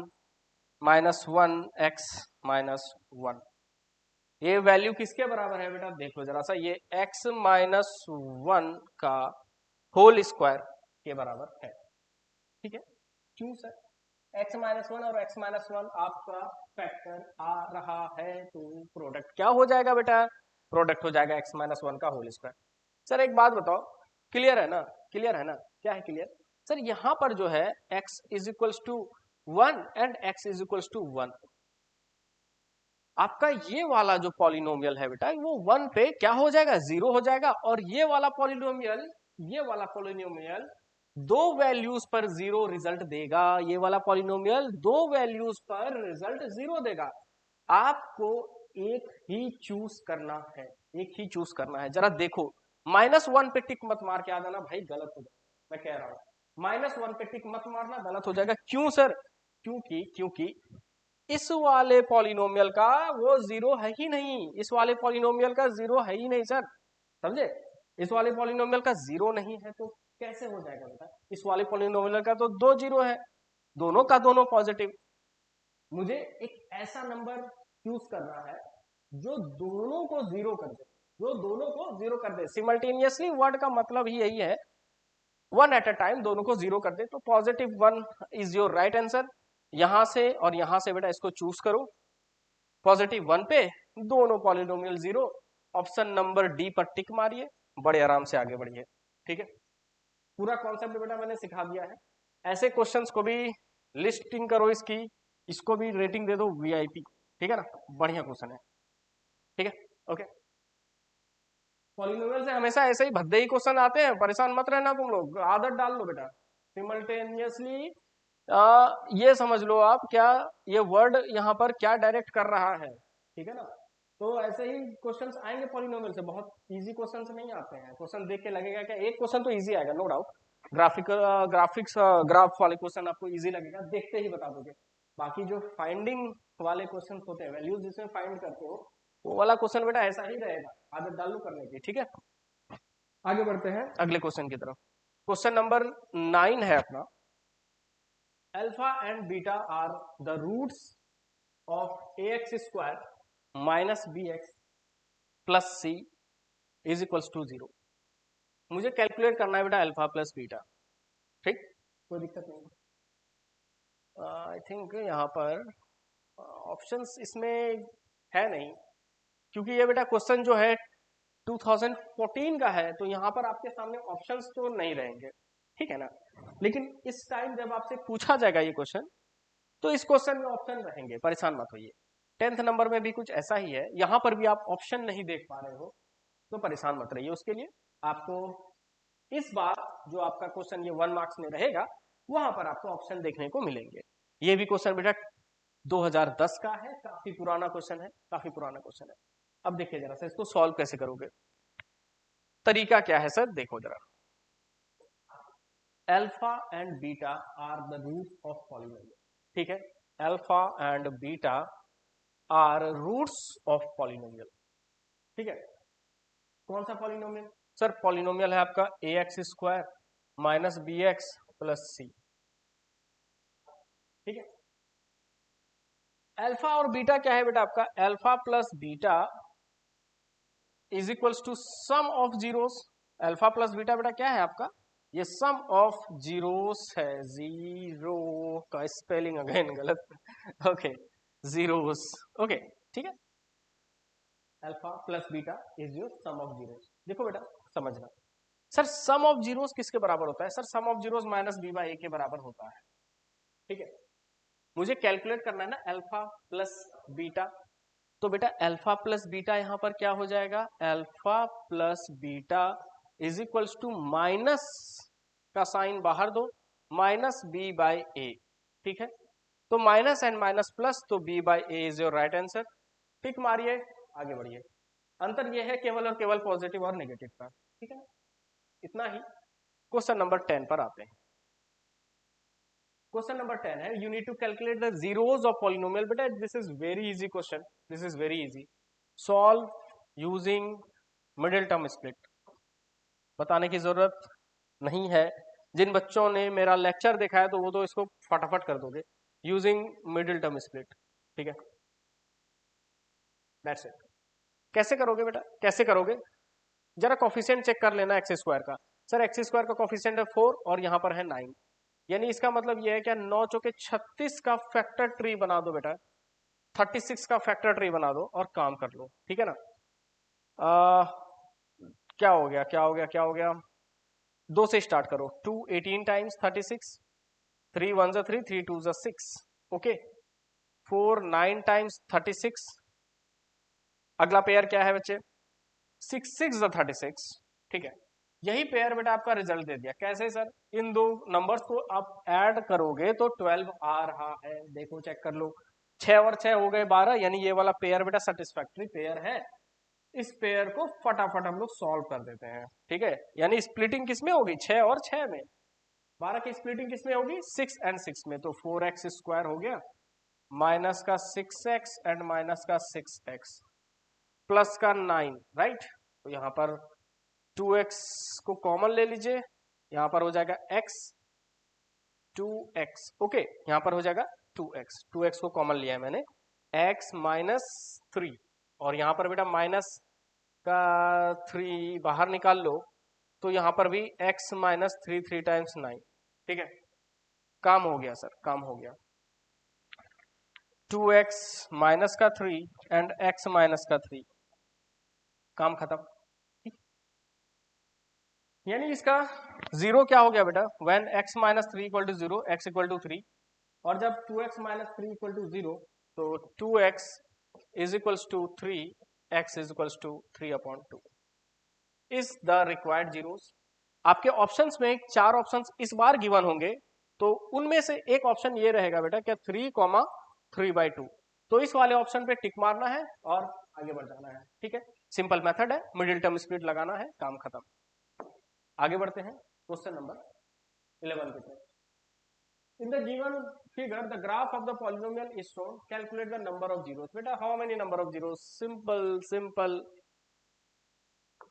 -1 ये वैल्यू किसके बराबर है बेटा? देखो जरा सा, ये x-1 का होल स्क्वायर के बराबर है। ठीक है, क्यों सर? x-1 और x-1 आपका फैक्टर आ रहा है तो प्रोडक्ट क्या हो जाएगा बेटा? प्रोडक्ट हो जाएगा x-1 का होल स्क्वायर। सर एक बात बताओ, क्लियर है ना? क्लियर है ना? क्या है क्लियर? सर यहां पर जो है x is equals to 1 and x is equals to 1, आपका ये वाला जो पॉलिनोमियल है बेटा वो 1 पे क्या हो जाएगा? 0 हो जाएगा। और ये वाला पॉलिनोमियल दो वैल्यूज पर 0 रिजल्ट देगा। ये वाला पॉलिनोमियल दो वैल्यूज पर रिजल्ट 0 देगा। आपको एक ही चूज करना है, एक ही चूज करना है। जरा देखो, -1 पे टिक मत मार के आ जाना भाई, गलत हो जाएगा। मैं कह रहा हूं -1 पे टिक मत मारना, गलत हो जाएगा। क्यों सर? क्योंकि इस वाले पॉलिनोमियल का वो 0 है ही नहीं। इस वाले पॉलिनोमियल का 0 है ही नहीं सर, समझे? इस वाले पॉलिनोमियल का 0 नहीं है तो कैसे हो जाएगा बेटा? इस वाले पॉलिनोमियल का तो 2 0 है, दोनों का दोनों पॉजिटिव। मुझे एक ऐसा नंबर चूज करना है जो दोनों को 0 कर दे, जो दोनों को 0 कर दे। सिमल्टेनियसली वर्ड का मतलब ही यही है, 1 एट अ टाइम दोनों को 0 कर दे। तो +1 इज योर राइट आंसर। यहां से और यहां से बेटा इसको चूज करो, +1 पे दोनों पॉलिनोमियल 0। ऑप्शन नंबर डी पर टिक मारिए, बड़े आराम से आगे बढ़िए। ठीक है, पूरा कॉन्सेप्ट बेटा मैंने सिखा दिया है। ऐसे क्वेश्चंस को भी लिस्टिंग करो इसकी, इसको भी रेटिंग दे दो वीआईपी। ठीक है ना, बढ़िया क्वेश्चन है। ठीक है, ओके। पॉलिनोमियल से हमेशा ऐसे ही भद्दे ही क्वेश्चन आते हैं, परेशान मत रहना तुम लोग, आदत डाल लो बेटा। सिमल्टेनियसली ये समझ लो आप, क्या ये वर्ड यहाँ पर क्या डायरेक्ट कर रहा है। ठीक है ना, तो ऐसे ही क्वेश्चंस आएंगे पॉलिनोमियल से, बहुत इजी क्वेश्चंस नहीं आते हैं। क्वेश्चन देख के लगेगा कि एक क्वेश्चन तो इजी आएगा, नो डाउट। ग्राफ वाले क्वेश्चन आपको इजी लगेगा, देखते ही बता दोगे। बाकी जो फाइंडिंग वाले क्वेश्चन होते हैं, वैल्यूज जिसमें फाइंड करते हो, वो वाला क्वेश्चन बेटा ऐसा ही रहेगा, आदत डाल लो करने की। ठीक है, आगे बढ़ते हैं अगले क्वेश्चन की तरफ। क्वेश्चन नंबर 9 है अपना, alpha and beta are the roots of ax² minus bx plus c is equals to 0। मुझे कैलकुलेट करना है बेटा अल्फा प्लस बीटा। ठीक, कोई दिक्कत नहीं। आई थिंक यहाँ पर ऑप्शंस इसमें है नहीं, क्योंकि ये बेटा क्वेश्चन जो है 2014 का है, तो यहाँ पर आपके सामने ऑप्शंस तो नहीं रहेंगे। ठीक है ना, लेकिन इस टाइम जब आपसे पूछा जाएगा ये क्वेश्चन, तो इस क्वेश्चन में ऑप्शन रहेंगे, परेशान मत होइए। 10th नंबर में भी कुछ ऐसा ही है, यहां पर भी आप ऑप्शन नहीं देख पा रहे हो तो परेशान मत रहिए। उसके लिए आपको इस बार जो आपका क्वेश्चन ये 1 मार्क्स में रहेगा, वहां पर आपको ऑप्शन देखने को मिलेंगे। ये भी क्वेश्चन बेटा 2010 का है, काफी पुराना क्वेश्चन है, काफी पुराना क्वेश्चन है। अब देखिए जरा सा, इसको सॉल्व कैसे करोगे, तरीका क्या है सर? देखो जरा, alpha and beta are the roots of polynomial. ठीक है, alpha and beta are roots of polynomial. ठीक है, कौन सा पॉलिनोमियल? सर पॉलिनोमियल है आपका ax² minus bx plus c। ठीक है, अल्फा और बीटा क्या है बेटा आपका? Alpha plus beta is equals to sum of zeros. Alpha plus beta बेटा क्या है आपका? ये सम ऑफ जीरोस है। जीरो का स्पेलिंग अगेन गलत, ओके, जीरोस। ओके, ठीक है, alpha plus beta is your sum of zeros. देखो बेटा समझना, सर सम ऑफ जीरोस किसके बराबर होता है? Sir sum of zeros minus B by A के बराबर होता है। ठीक है, मुझे कैलकुलेट करना है ना अल्फा प्लस बीटा, तो बेटा अल्फा प्लस बीटा यहां पर क्या हो जाएगा? Alpha plus beta is equals to minus का साइन बाहर दो, माइनस बी बाई ए। ठीक है, तो माइनस एंड माइनस प्लस, तो B by A is your right answer. Tick मारिए, आगे बढ़िए। अंतर यह है केवल और केवल पॉजिटिव और नेगेटिव का। ठीक है, इतना ही। क्वेश्चन नंबर 10 पर आते हैं। क्वेश्चन नंबर 10 है, you need to calculate the zeros of polynomial. बेटा this is very easy question, this is very easy. Solve using middle term split. बताने की जरूरत नहीं है, जिन बच्चों ने मेरा लेक्चर देखा है तो वो तो इसको फटाफट कर दोगे। यूजिंग मिडिल टर्म स्प्लिट, ठीक है, दैट्स इट। कैसे करोगे बेटा, कैसे करोगे, जरा कॉफिशिएंट चेक कर लेना एक्स स्क्वायर का। सर एक्स स्क्वायर का कॉफिशिएंट है 4 और यहाँ पर है 9, यानी इसका मतलब ये है क्या 9 चौके 36 का फैक्टर ट्री बना दो बेटा, 36 का फैक्टर ट्री बना दो और काम कर लो, ठीक है ना। क्या हो गया, क्या हो गया, क्या हो गया, 2 से स्टार्ट करो, 2 18 टाइम्स 36, 3 1 जा 3, 3 2 जा 6, ओके, 4 9 टाइम्स 36, अगला पेयर क्या है बच्चे, 6 6 जा 36, ठीक है, यही पेयर बेटा आपका रिजल्ट दे दिया। कैसे सर, इन दो नंबर्स को आप ऐड करोगे तो 12 आ रहा है, देखो चेक कर लो, 6 और 6 हो गए 12, यानी ये वाला पेयर बेटा सेटिस्फैक्टरी पेयर है। इस पेयर को फटाफट हम लोग सॉल्व कर देते हैं, ठीक है, यानी स्प्लिटिंग किसमें होगी, 6 और 6 में, 12 की स्प्लिटिंग किसमें होगी, 6 एंड 6 में, तो 4x स्क्वायर हो गया, माइनस का 6x एंड माइनस का 6x प्लस का 9, राइट, तो यहां पर 2x को कॉमन ले लीजिए, यहां पर हो जाएगा x 2x, ओके, यहां पर हो जाएगा 2x, 2x को कॉमन लिया है मैंने, x माइनस 3, और यहां पर बेटा माइनस का 3 बाहर निकाल लो, तो यहां पर भी x माइनस 3 3 टाइम्स 9, ठीक है, काम हो गया सर, काम हो गया, 2x माइनस का 3 एंड x माइनस का 3, काम खत्म। यानी इसका जीरो क्या हो गया बेटा, when x minus 3 equal to 0, x equal to 3, और जब 2x माइनस 3 इक्वल टू 0, तो 2x is equals to 3, x is equals to 3/2 is the required zeros. आपके ऑप्शंस में 4 ऑप्शंस इस बार गिवन होंगे, तो उनमें से एक ऑप्शन ये रहेगा बेटा क्या 3,3/2, तो इस वाले ऑप्शन पे टिक मारना है और आगे बढ़ जाना है, ठीक है, सिंपल मेथड है, मिडिल टर्म स्प्लिट लगाना है, काम खत्म। आगे बढ़ते हैं क्वेश्चन नंबर 11 की तरफ। In the given figure, the graph of the polynomial is shown. Calculate the number of zeros. बेटा how many number of zeros? Simple, simple.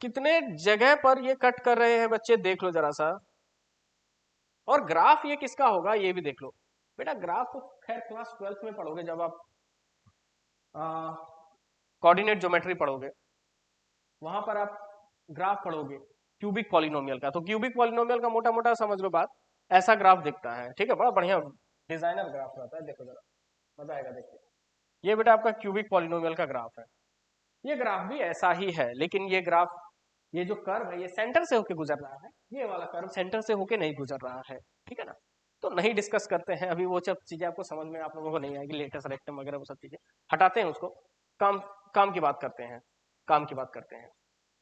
कितने जगह पर ये कट कर रहे हैं बच्चे, देख लो जरा सा, और ग्राफ ये किसका होगा ये भी देख लो। बेटा ग्राफ तो खैर क्लास 12th में पढ़ोगे, जब आप कोऑर्डिनेट ज्योमेट्री पढ़ोगे, वहां पर आप ग्राफ पढ़ोगे क्यूबिक पॉलिनोमियल का, तो क्यूबिक पॉलिनोमियल का मोटा मोटा समझ लो बात, ऐसा ग्राफ दिखता है, ठीक है, बड़ा बढ़िया डिजाइनर ग्राफ रहता है, देखो जरा मजा आएगा देखिए, ये बेटा आपका क्यूबिक पॉलिनोमियल का ग्राफ है, ये ग्राफ भी ऐसा ही है, लेकिन ये ग्राफ, ये जो कर्व है ये सेंटर से होके गुजर रहा है, ये वाला कर्व सेंटर से होके नहीं गुजर रहा है, ठीक है ना, तो नहीं डिस्कस करते हैं अभी, वो सब चीजें आपको समझ में आप लोगों को नहीं आएगी, लेटेस्ट रेक्टम वगैरह वो सब चीजें हटाते हैं उसको, काम काम की बात करते हैं, काम की बात करते हैं।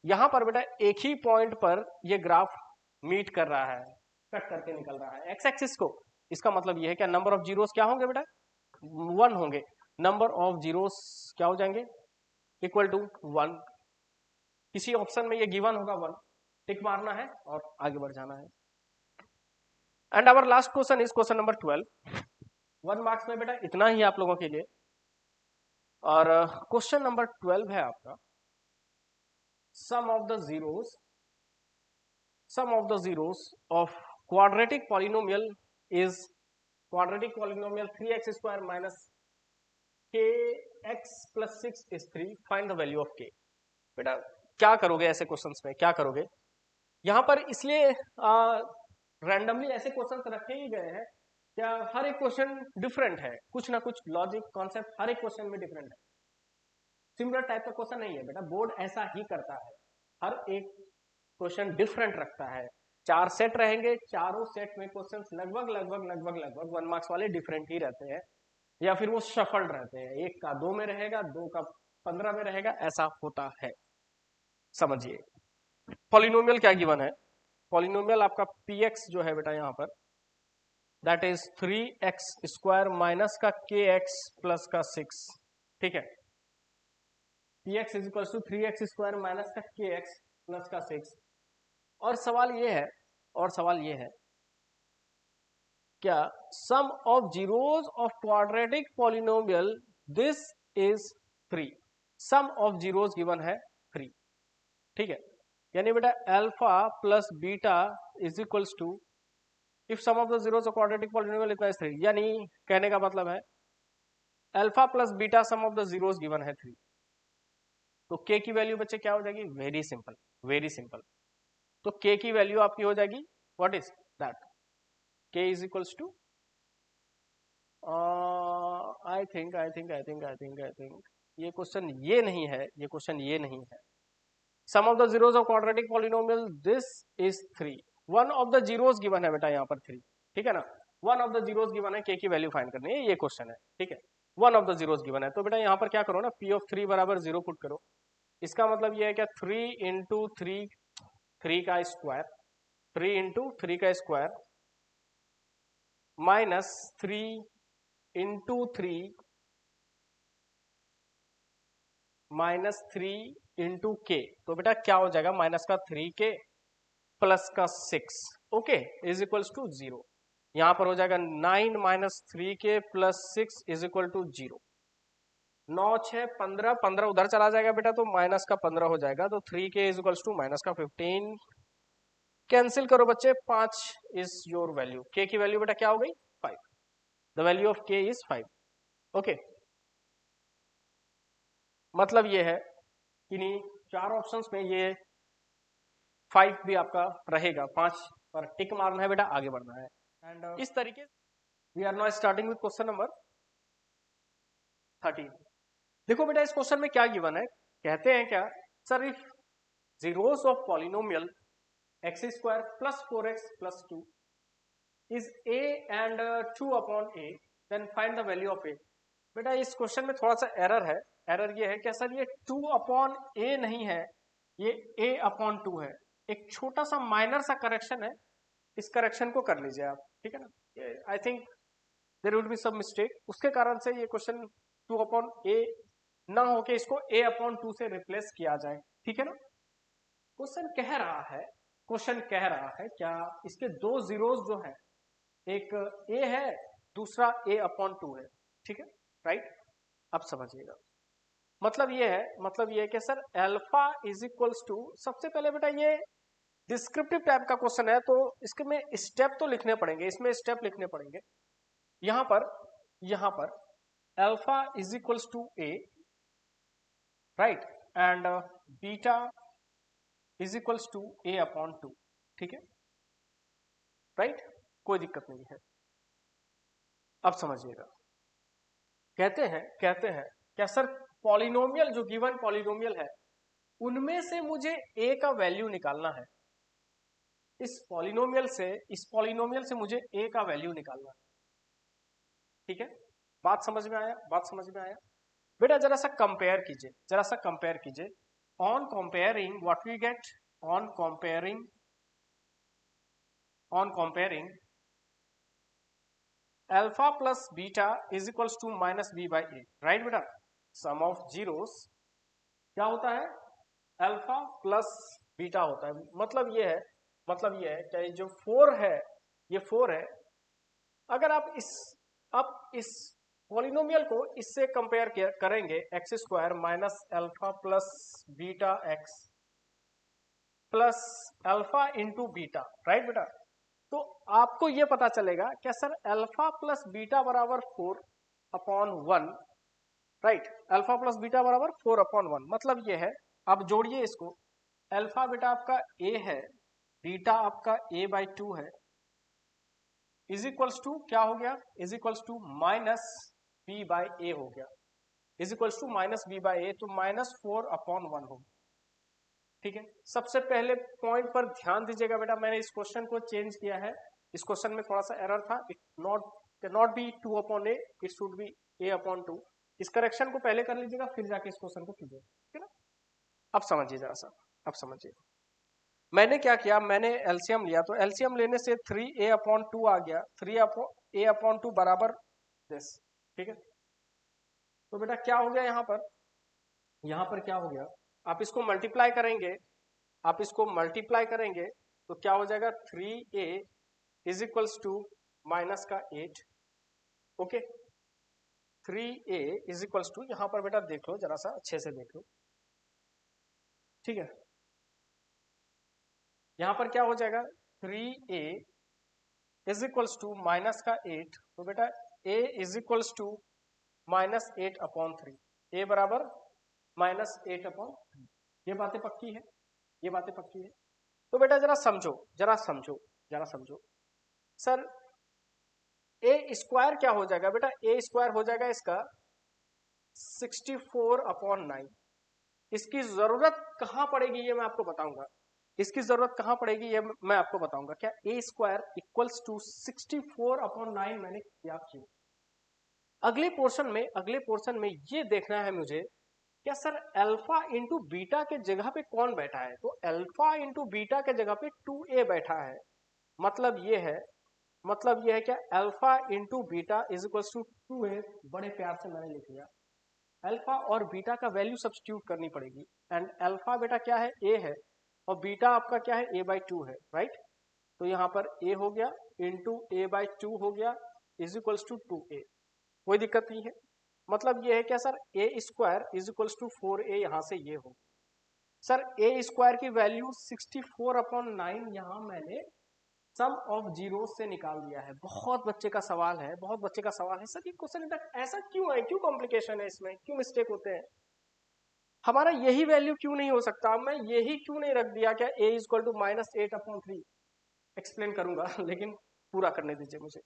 यहां पर बेटा एक ही पॉइंट पर ये ग्राफ मीट कर रहा है, कट करके निकल रहा है एक्स एक्सिस को, इसका मतलब ये है क्या नंबर ऑफ जीरोस क्या होंगे बेटा, 1 होंगे, नंबर ऑफ जीरोस क्या हो जाएंगे, इक्वल टू 1, किसी ऑप्शन में ये गिवन होगा 1, टिक मारना है और आगे बढ़ जाना है। And our last question is question number 12, 1 marks में बेटा इतना ही आप लोगों के लिए, और क्वेश्चन नंबर 12 है आपका, sum of the zeros of quadratic polynomial is quadratic polynomial 3x square minus kx plus 6 is 3, find the value of k। बेटा क्या करोगे ऐसे क्वेश्चंस में, क्या करोगे, यहां पर इसलिए रैंडमली ऐसे क्वेश्चंस रखे ही गए हैं क्या, हर एक क्वेश्चन डिफरेंट है, कुछ ना कुछ लॉजिक कॉन्सेप्ट हर एक क्वेश्चन में डिफरेंट है, सिमिलर टाइप का क्वेश्चन नहीं है बेटा, बोर्ड ऐसा ही करता है, हर एक क्वेश्चन डिफरेंट रखता है, 4 सेट रहेंगे, चारों सेट में क्वेश्चंस लगभग लगभग लगभग लगभग 1 मार्क्स वाले डिफरेंट ही रहते हैं, या फिर वो शफल्ड रहते हैं, एक का 2 में रहेगा, 2 का 15 में रहेगा, ऐसा होता है, समझिए। पॉलिनोमियल क्या गिवन है, पॉलिनोमियल आपका px जो है बेटा यहाँ पर, that is 3x square minus का kx प्लस का 6, ठीक है, px is equal to 3x square minus का kx प्लस का 6, और सवाल ये है, और सवाल ये है क्या sum of zeros of quadratic polynomial this is 3, sum of zeros given है 3, ठीक है, यानी बेटा alpha plus beta is equals to, if sum of the zeros of quadratic polynomial इतना 3, यानी कहने का मतलब है alpha plus beta sum of the zeros given है 3, तो k की वैल्यू बच्चे क्या हो जाएगी, वेरी सिंपल, वेरी सिंपल। तो k की वैल्यू आपकी हो जाएगी, what is that, k is equals to I think ये क्वेश्चन ये नहीं है, ये क्वेश्चन ये नहीं है। Sum of the zeros of quadratic polynomial this is 3, one of the zeros given है बेटा यहाँ पर 3, ठीक है ना, one of the zeros given है, k की वैल्यू फाइंड करनी है, ये क्वेश्चन है, ठीक है। One of the zeros given है, तो बेटा यहाँ पर क्या करो ना, p ऑफ 3 बराबर 0 पुट करो। इसका मतलब ये है क्या, 3 इंटू 3 का स्क्वायर, 3 इंटू 3 का square minus 3 into 3 minus 3 into के, तो बेटा क्या हो जाएगा, माइनस का 3k प्लस का 6, ओके, इज इक्वल्स टू 0। यहां पर हो जाएगा 9 minus 3k plus 6 is equal to 0। 9 6 15, 15 उधर चला जाएगा बेटा, तो माइनस का 15 हो जाएगा, तो 3k is equals to minus का 15, कैंसिल करो बच्चे, 5 इज योर वैल्यू, k की वैल्यू बेटा क्या हो गई, 5, the value of k is 5, okay. मतलब ये है कि नहीं, चार ऑप्शंस में ये 5 भी आपका रहेगा, 5 पर टिक मारना है बेटा, आगे बढ़ना है। एंड इस तरीके we are now starting with question number 13। देखो बेटा इस क्वेश्चन में क्या गिवन है, कहते हैं क्या, sir if zeros of polynomial x square plus 4x plus 2 is a and 2 upon a, then find the value of a। बेटा इस क्वेश्चन में थोड़ा सा एरर है, एरर ये है क्या सर, ये 2 अपॉन a नहीं है, ये a अपॉन 2 है। एक छोटा सा माइनर सा करेक्शन है, इस करेक्शन को कर लीजिए आप, ठीक है ना। I think there would be some mistake, उसके कारण से ये क्वेश्चन 2 अपॉन a ना होके इसको a अपॉन 2 से रिप्लेस किया जाए, ठीक है ना। क्वेश्चन कह रहा है, क्वेश्चन कह रहा है क्या, इसके दो जीरोस जो है, एक a है, दूसरा a अपॉन 2 है, ठीक है, राइट। अब समझिएगा, मतलब ये है, मतलब ये है कि sir alpha is equals to, सबसे पहले बेटा ये डिस्क्रिप्टिव टाइप का क्वेश्चन है, तो इसके में स्टेप तो लिखने पड़ेंगे, इसमें स्टेप लिखने पड़ेंगे। यहां पर alpha is equals to a, right, and beta is equals to a upon 2, ठीक है, राइट, कोई दिक्कत नहीं है। अब समझिएगा, कहते हैं क्या सर, पॉलिनोमियल जो गिवन पॉलिनोमियल है उनमें से मुझे a का वैल्यू निकालना है, इस पॉलिनोमियल से मुझे a का वैल्यू निकालना है, ठीक है। बात समझ में आया, बात समझ में आया बेटा, जरा सा कंपेयर कीजिए, जरा सा कंपेयर कीजिए, on comparing what we get, on comparing alpha plus beta is equals to minus B by a, right बेटा। सम ऑफ जीरोस क्या होता है, अल्फा प्लस बीटा होता है, मतलब ये है, मतलब ये है कि जो 4 है, ये 4 है, अगर आप इस पॉलिनोमियल को इससे कंपेयर करेंगे, x square minus alpha plus beta x plus alpha into beta, right बेटा, तो आपको यह पता चलेगा क्या सर, अल्फा प्लस बीटा बराबर 4 upon 1, right, alpha plus beta बराबर 4 अपॉन 1, मतलब ये है, आप जोड़िए इसको, अल्फा बेटा आपका a है, बीटा आपका a बाई 2 है, इज इक्वल्स टू क्या हो गया, is equals to minus B by ए हो गया, is equals to minus B by A, तो माइनस 4 अपॉन 1 हो, ठीक है। सबसे पहले पॉइंट पर ध्यान दीजिएगा बेटा, मैंने इस क्वेश्चन को चेंज किया है, इस क्वेश्चन में थोड़ा सा एरर था, it not be 2 upon A, it should be a upon 2, इस करेक्शन को पहले कर लीजिएगा, फिर जाके इस क्वेश्चन को कीजिएगा, ठीक है ना। अब समझिए जरा सा, अब समझिए, मैंने क्या किया, मैंने एलसीएम लिया, तो एलसीएम लेने से 3a अपॉन 2 आ गया, 3a अपॉन 2 बराबर दिस, ठीक है। तो बेटा क्या हो गया, यहां पर क्या हो गया, आप इसको मल्टीप्लाई करेंगे, आप इसको मल्टीप्लाई करेंगे तो क्या हो जाएगा, 3a is equals to minus का 8, okay, 3a is equals to, यहां पर बेटा देख लो जरा सा अच्छे से देख लो, ठीक है, यहां पर क्या हो जाएगा, 3a is equals to minus का 8, तो बेटा a is equals to -8/3, a बराबर -8/3। ये बातें पक्की है, ये बातें पक्की है। तो बेटा जरा समझो, जरा समझो, जरा समझो। सर ए स्क्वायर क्या हो जाएगा बेटा? ए स्क्वायर हो जाएगा इसका 64/9। इसकी जरूरत कहां पड़ेगी ये मैं आपको बताऊंगा, इसकी जरूरत कहां पड़ेगी ये मैं आपको बताऊंगा। क्या ए स्क्वायर इक्वल्स टू 64/9 मैंने किया क्यों? अगले पोर्शन में ये देखना है मुझे, क्या सर अल्फा इंटू बीटा के जगह पे कौन बैठा है? तो अल्फा इंटू बीटा के जगह पे 2a बैठा है। मतलब ये है, मतलब ये है क्या alpha into beta is equal to 2a। बड़े प्यार से मैंने लिख लिया। अल्फा और बीटा का वैल्यू सब्स्टिट्यूट करनी पड़ेगी। एंड अल्फा बेटा क्या है? a है, और बीटा आपका क्या है? a/2 है, राइट। तो यहाँ पर a हो गया इंटू a/2 हो गया इज इक्वल्स टू 2a। कोई दिक्कत नहीं है। मतलब ये है क्या sir? A square is equals to 4a, यहाँ से ये हो। सर ए स्क्वायर की वैल्यू 64/9 यहाँ मैंने सम ऑफ जीरो से निकाल दिया है। बहुत बच्चे का सवाल है, बहुत बच्चे का सवाल है, सर ये क्वेश्चन ऐसा क्यों है, क्यों कॉम्प्लिकेशन है इसमें, क्यों मिस्टेक होते हैं? हमारा यही वैल्यू क्यों नहीं हो सकता? मैं यही क्यों नहीं रख दिया क्या a is equal to -8/3? Explain करूंगा लेकिन पूरा करने दीजिए मुझे।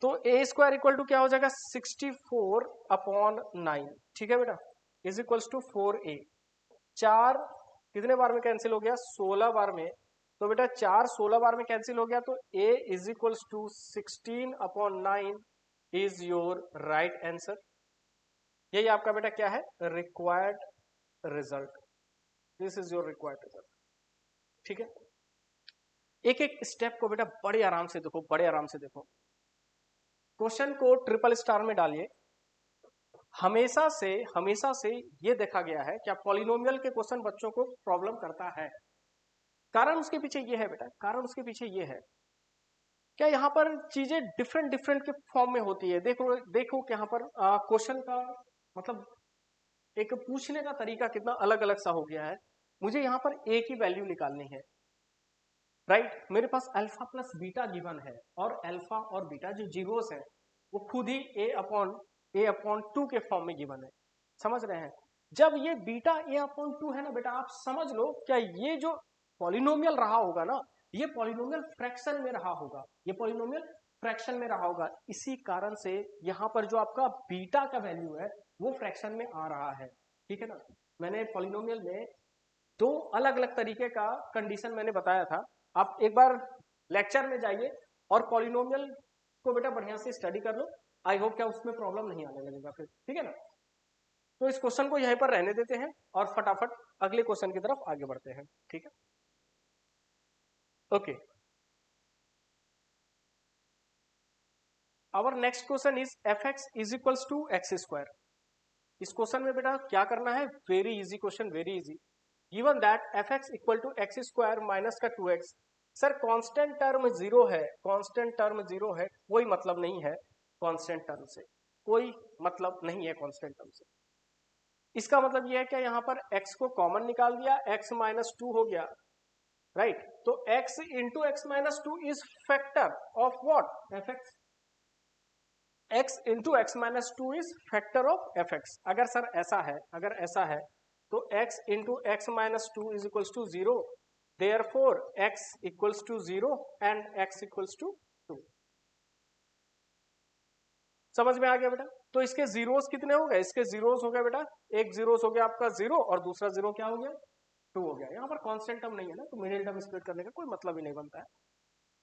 तो ए स्क्वायर इक्वल टू क्या हो जाएगा? 64/9, ठीक है बेटा, इज इक्वल्स टू 4a। 4 कितने बार में कैंसिल हो गया? 16 बार में। तो बेटा 4 16 बार में कैंसिल हो गया, तो a is equals to 16/9 is your right answer. यही आपका बेटा क्या है? Required result. This is your required result, ठीक है। एक एक स्टेप को बेटा बड़े आराम से देखो, बड़े आराम से देखो। क्वेश्चन को ट्रिपल स्टार में डालिए। हमेशा से ये देखा गया है क्या पॉलिनोमियल के क्वेश्चन बच्चों को प्रॉब्लम करता है। कारण उसके पीछे ये है बेटा, कारण उसके पीछे ये है क्या यहाँ पर चीजें डिफरेंट डिफरेंट के फॉर्म में होती है। देखो देखो कि यहाँ पर क्वेश्चन का मतलब एक पूछने का तरीका कितना अलग अलग सा हो गया है। मुझे यहाँ पर a की वैल्यू निकालनी है, राइट। मेरे पास अल्फा प्लस बीटा गिवन है, और अल्फा और बीटा जो जीरोस है वो खुद ही a/2 के फॉर्म में गिवन है। समझ रहे हैं? जब ये बीटा a/2 है ना बेटा, आप समझ लो क्या ये जो पॉलिनोमियल रहा होगा ना, ये पॉलिनोमियल फ्रैक्शन में रहा होगा, ये पॉलिनोमियल फ्रैक्शन में रहा होगा। इसी कारण से यहाँ पर जो आपका बीटा का वैल्यू है वो फ्रैक्शन में आ रहा है, ठीक है ना। मैंने पॉलिनोमियल में दो अलग अलग तरीके का कंडीशन मैंने बताया था। आप एक बार लेक्चर में जाइए और पॉलिनोमियल को बेटा बढ़िया से स्टडी कर लो। आई होप क्या उसमें प्रॉब्लम नहीं आने लगेगा फिर, ठीक है ना। तो इस क्वेश्चन को यहीं पर रहने देते हैं और फटाफट अगले क्वेश्चन की तरफ आगे बढ़ते हैं, ठीक है। Okay, our next question is f(x) is equals to x²। इस क्वेश्चन में बेटा क्या करना है? Very easy question, very easy. Given that f(x) equal to x² minus का 2x। Sir constant term zero है, कांस्टेंट टर्म जीरो है, कोई मतलब नहीं है कांस्टेंट टर्म से, कोई मतलब नहीं है कांस्टेंट टर्म से। इसका मतलब यह है कि यहाँ पर x को कॉमन निकाल दिया, x-2 हो गया, राइट। तो x into x-2 is factor of what? f(x). x into x-2 is factor of f(x). अगर सर ऐसा है, अगर ऐसा है तो x into x-2 is equals to 0, therefore x equals to 0 and x equals to 2। समझ में आ गया बेटा? तो इसके जीरोस कितने हो गए? इसके जीरोस हो गए बेटा, एक जीरोस हो गया आपका 0 और दूसरा जीरो क्या हो गया? 2 हो गया। यहाँ पर कांस्टेंट टर्म नहीं है ना, तो मिडिल टर्म स्प्लिट करने का कोई मतलब ही नहीं बनता है।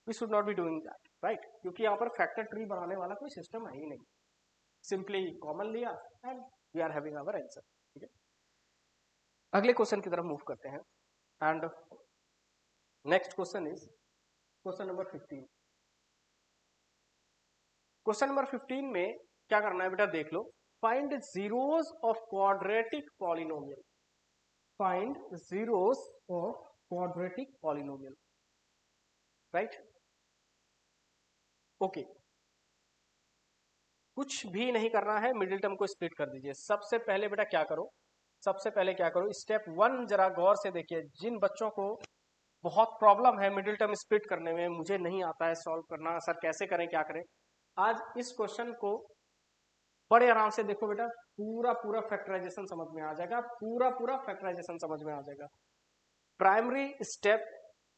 We should not be doing that, right, क्योंकि यहाँ पर फैक्टर ट्री बनाने वाला कोई सिस्टम है ही नहीं। सिंपली कॉमन लिया and we are having our answer, ठीक है। अगले क्वेश्चन की तरफ मूव करते हैं and next question is question number 15। Question number 15 में क्या करना है बेटा? देख लो। Find zeros of quadratic polynomial, find zeros of quadratic polynomial, right. Okay, कुछ भी नहीं करना है, मिडिल टर्म को स्प्लिट कर दीजिए। सबसे पहले बेटा क्या करो, सबसे पहले क्या करो, स्टेप 1 जरा गौर से देखिए। जिन बच्चों को बहुत प्रॉब्लम है मिडिल टर्म स्प्लिट करने में, मुझे नहीं आता है सॉल्व करना, सर कैसे करें क्या करें। आज इस क्वेश्चन को बड़े आराम से देखो बेटा, पूरा पूरा फैक्टराइजेशन समझ में आ जाएगा, पूरा पूरा फैक्टराइजेशन समझ में आ जाएगा। प्राइमरी स्टेप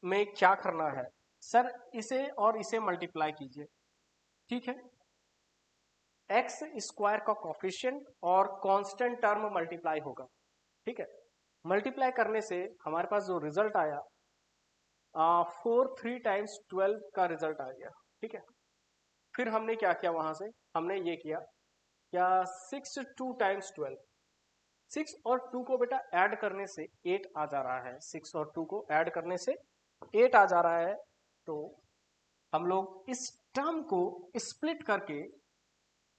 में क्या करना है सर, इसे और इसे मल्टीप्लाई कीजिए, ठीक है। एक्स स्क्वायर का कोफिशिएंट और कांस्टेंट टर्म मल्टीप्लाई होगा, ठीक है। मल्टीप्लाई करने से हमारे पास जो रिजल्ट आया 4 3 टाइम्स 12 का रिजल्ट आ गया, ठीक है। फिर हमने क्या किया, वहां से हमने ये किया क्या, 6 2 टाइम्स 12, 6 और 2 को बेटा ऐड करने से 8 आ जा रहा है, 6 और 2 को ऐड करने से 8 आ जा रहा है। तो हम लोग इस टर्म को स्प्लिट करके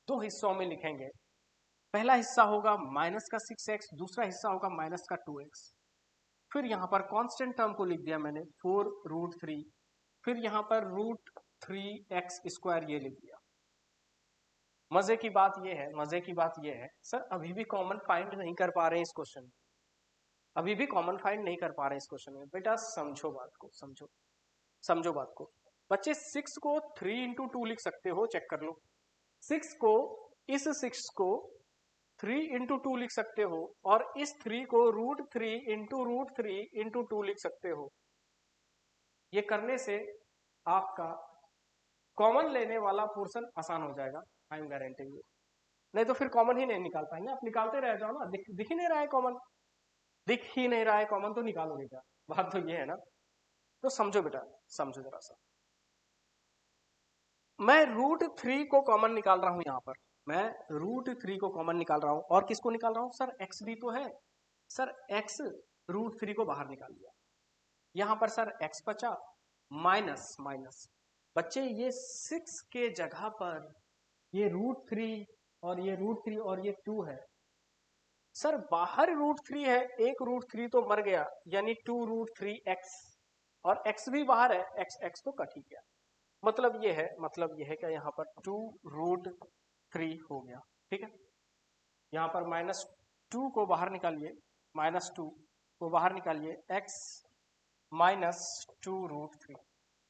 दो हिस्सों में लिखेंगे। पहला हिस्सा होगा माइनस का 6x, दूसरा हिस्सा होगा माइनस का 2x। फिर यहाँ पर कांस्टेंट टर्म को लिख दिया मैंने 4√3, फिर यहाँ पर √3x स्क्वायर ये लिख दिया। मजे की बात ये है, मजे की बात ये है सर, अभी भी कॉमन फाइंड नहीं कर पा रहे हैं इस क्वेश्चन में, अभी भी कॉमन फाइंड नहीं कर पा रहे हैं इस क्वेश्चन में। बेटा समझो बात को, समझो समझो बात को। बच्चे 6 को 3 इंटू 2 लिख सकते हो, चेक कर लो। 6 को, इस 6 को 3 इंटू 2 लिख सकते हो, और इस 3 को √3 इंटू 2 लिख सकते हो। ये करने से आपका कॉमन लेने वाला पोर्शन आसान हो जाएगा, आई एम गारंटिंग यू। नहीं तो फिर कॉमन ही नहीं निकाल पाएंगे, आप निकालते रह जाओ ना, दिख ही नहीं रहा है कॉमन, दिख ही नहीं रहा है कॉमन, तो निकालोगे क्या, बात तो ये है ना। तो समझो बेटा, समझो जरा सा। मैं √3 को कॉमन निकाल रहा हूं, यहां पर मैं √3 को कॉमन निकाल रहा हूं, और किसको निकाल रहा हूं सर, x भी तो है सर, x √3 को बाहर निकाल दिया, यहां पर सर x बचा, माइनस माइनस। बच्चे ये 6 के जगह पर ये √3 और ये √3 और ये 2 है सर, बाहर √3 है, एक √3 तो मर गया, यानी 2√3x, और x भी बाहर है, x तो कट ही गया। मतलब ये है, मतलब ये है कि यहाँ पर 2√3 हो गया, ठीक है। यहाँ पर -2 को बाहर निकालिए, -2 को बाहर निकालिए, x -2√3,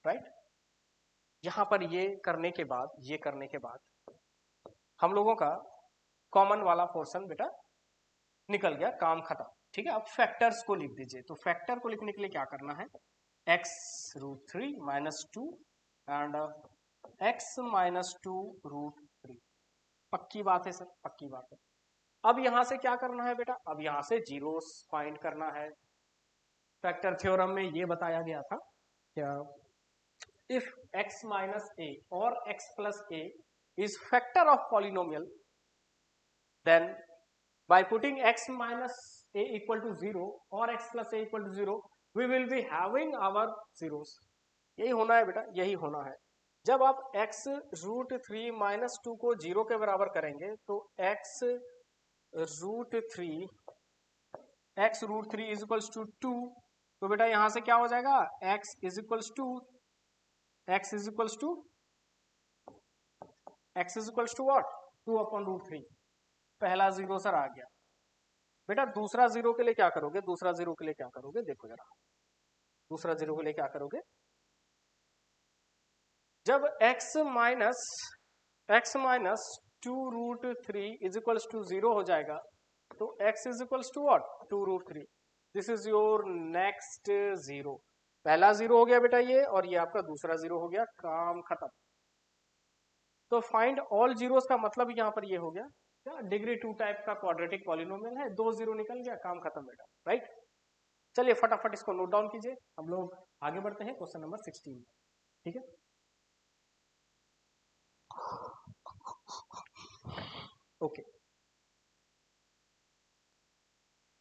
राइट। यहाँ पर ये करने के बाद, ये करने के बाद हम लोगों का कॉमन वाला पोर्शन बेटा निकल गया, काम खत्म, ठीक है। अब फैक्टर्स को लिख दीजिए। तो फैक्टर को लिखने के लिए क्या करना है, x√3 -2 एंड x -2√3। पक्की बात है सर, पक्की बात है। अब यहां से क्या करना है बेटा, अब यहां से जीरोस फाइंड करना है। फैक्टर थ्योरम में ये बताया गया था क्या, इफ x माइनस ए और x plus a is factor of polynomial, then by putting x minus a equal to 0 or x plus a equal to 0, we will be having our zeros। यही होना है बेटा, यही होना है। जब आप x √3 -2 को 0 के बराबर करेंगे, तो x √3 इज इक्वल्स टू 2, तो बेटा यहां से क्या हो जाएगा, x is equals to what, 2/√3। पहला जीरो सर आ गया। बेटा दूसरा जीरो के लिए क्या करोगे, दूसरा जीरो के लिए क्या करोगे, देखो जरा, दूसरा जीरो के लिए क्या करोगे, जब x minus 2√3 is equals to 0 हो जाएगा, तो x is equals to what, 2√3। This is your next zero. पहला जीरो हो गया बेटा ये, और ये आपका दूसरा जीरो हो गया, काम खत्म। तो फाइंड ऑल जीरोस का मतलब यहाँ पर ये हो गया क्या, डिग्री 2 टाइप का क्वाड्रेटिक पॉलिनोमियल है, 2 जीरो निकल गया, काम खत्म बेटा, राइट। चलिए फटाफट इसको नोट डाउन कीजिए, हम लोग आगे बढ़ते हैं क्वेश्चन नंबर 16, ठीक है। Okay,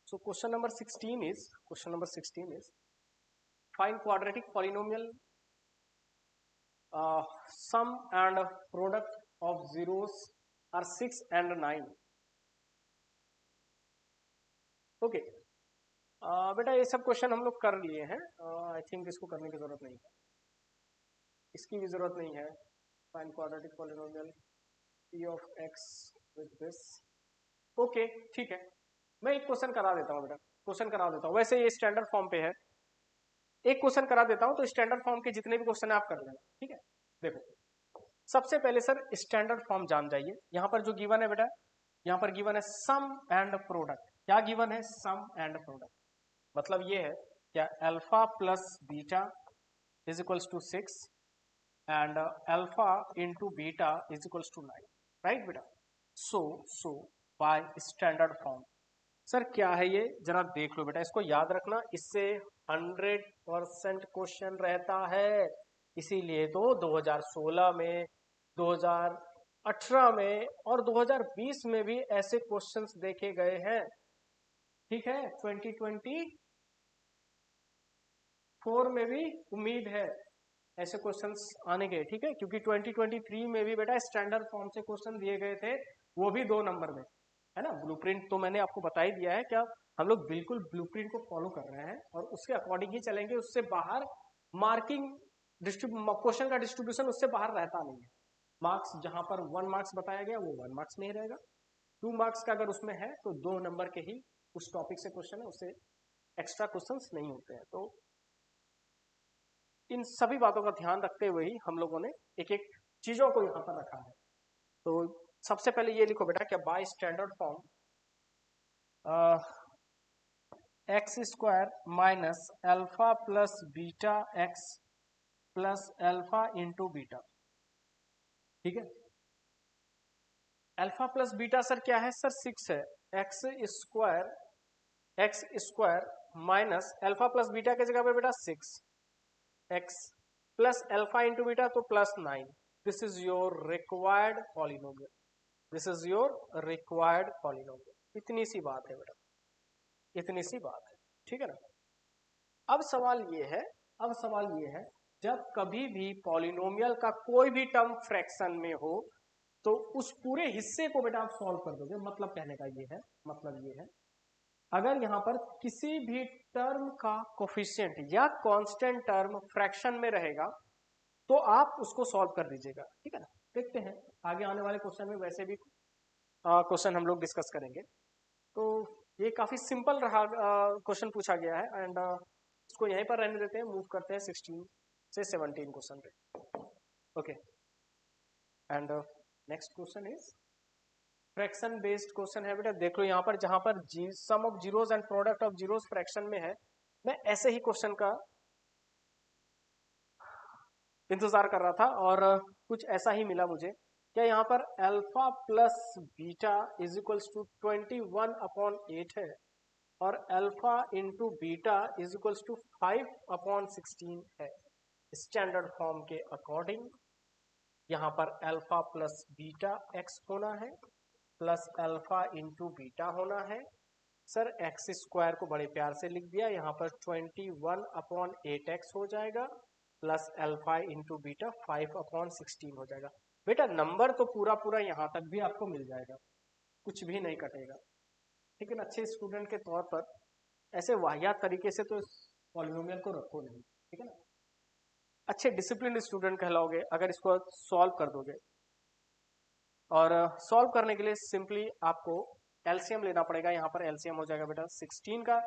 so question number 16 is find quadratic polynomial sum and product of zeros are 6 and 9। Okay बेटा ये सब क्वेश्चन हम लोग कर लिए हैं, आई थिंक इसको करने की जरूरत नहीं है, इसकी भी जरूरत नहीं है। Find quadratic polynomial p of x with this। Okay ठीक है, मैं एक क्वेश्चन करा देता हूँ बेटा, क्वेश्चन करा देता हूँ, वैसे ये स्टैंडर्ड फॉर्म पे है। एक क्वेश्चन करा देता हूं, तो स्टैंडर्ड फॉर्म के जितने भी क्वेश्चन है आप कर लेना, ठीक है। देखो सबसे पहले सर स्टैंडर्ड फॉर्म जान जाइए। यहां पर जो गिवन है बेटा, यहां पर गिवन है सम एंड प्रोडक्ट। क्या गिवन है? Sum and product. मतलब ये है क्या, alpha plus beta is equals to 6 and alpha into beta is equals to 9, right बेटा। So by standard form sir क्या है ये, जरा देख लो बेटा, इसको याद रखना, इससे 100% क्वेश्चन रहता है। इसीलिए तो 2016 में, 2018 में और 2020 में भी ऐसे क्वेश्चंस देखे गए हैं, ठीक है। 2024 में भी उम्मीद है ऐसे क्वेश्चंस आने के, ठीक है, क्योंकि 2023 में भी बेटा स्टैंडर्ड फॉर्म से क्वेश्चन दिए गए थे, वो भी 2 नंबर में, है ना। ब्लूप्रिंट तो मैंने आपको बता ही दिया है, क्या हम लोग बिल्कुल ब्लूप्रिंट को फॉलो कर रहे हैं और उसके अकॉर्डिंग ही चलेंगे, उससे बाहर मार्किंग क्वेश्चन का डिस्ट्रीब्यूशन उससे बाहर रहता नहीं है। मार्क्स जहां पर 1 मार्क्स बताया गया वो 1 मार्क्स में ही रहेगा, 2 मार्क्स का अगर उसमें है तो 2 नंबर के ही उस टॉपिक से क्वेश्चन है, उससे एक्स्ट्रा क्वेश्चंस नहीं होते हैं। तो इन सभी बातों का ध्यान रखते हुए ही हम लोगों ने एक एक चीजों को यहाँ पर रखा है। तो सबसे पहले ये लिखो बेटा, क्या bye standard form x square minus alpha plus beta x plus alpha into beta, ठीक है। अल्फा प्लस बीटा सर क्या है? सर 6 है। X square minus alpha plus beta के जगह पे बेटा 6 X plus alpha into beta तो plus 9। This is your required polynomial, this is your required polynomial. इतनी सी बात है बेटा, इतनी सी बात है, ठीक है ना। अब सवाल ये है, अब सवाल ये है, जब कभी भी पॉलिनोमियल का कोई भी टर्म फ्रैक्शन में हो तो उस पूरे हिस्से को बेटा आप सॉल्व कर दोगे। मतलब कहने का ये है, मतलब ये है, अगर यहां पर किसी भी टर्म का कोफिशिएंट या कांस्टेंट टर्म फ्रैक्शन में रहेगा तो आप उसको सॉल्व कर दीजिएगा, ठीक है ना। देखते हैं आगे आने वाले क्वेश्चन में, वैसे भी क्वेश्चन हम लोग डिस्कस करेंगे। तो ये काफी सिंपल रहा, क्वेश्चन पूछा गया है एंड इसको यहीं पर रहने देते हैं, मूव करते हैं 16 से 17 क्वेश्चन पे। Okay, and next question is fraction based question है बेटा। देख लो यहाँ पर, जहां पर sum of zeros and product of zeros fraction में है, मैं ऐसे ही क्वेश्चन का इंतजार कर रहा था और कुछ ऐसा ही मिला मुझे। क्या यहाँ पर alpha plus beta is equals to 21/8 है और alpha into beta is equals to 5/16 है। स्टैंडर्ड फॉर्म के अकॉर्डिंग यहाँ पर अल्फा प्लस बीटा एक्स होना है प्लस अल्फा इंटू बीटा होना है। सर एक्स स्क्वायर को बड़े प्यार से लिख दिया, यहाँ पर 21/8x हो जाएगा प्लस अल्फा इंटू बीटा 5/16 हो जाएगा। बेटा नंबर तो पूरा पूरा यहाँ तक भी आपको मिल जाएगा, कुछ भी नहीं कटेगा, लेकिन अच्छे स्टूडेंट के तौर पर ऐसे वाहियात तरीके से तो पॉलिनोमियल को रखो नहीं, ठीक है ना। अच्छे डिसिप्लिन स्टूडेंट कहलाओगे अगर इसको सॉल्व कर दोगे। और सॉल्व करने के लिए सिंपली आपको एलसीएम लेना पड़ेगा। यहाँ पर एलसीएम हो जाएगा बेटा 16 का,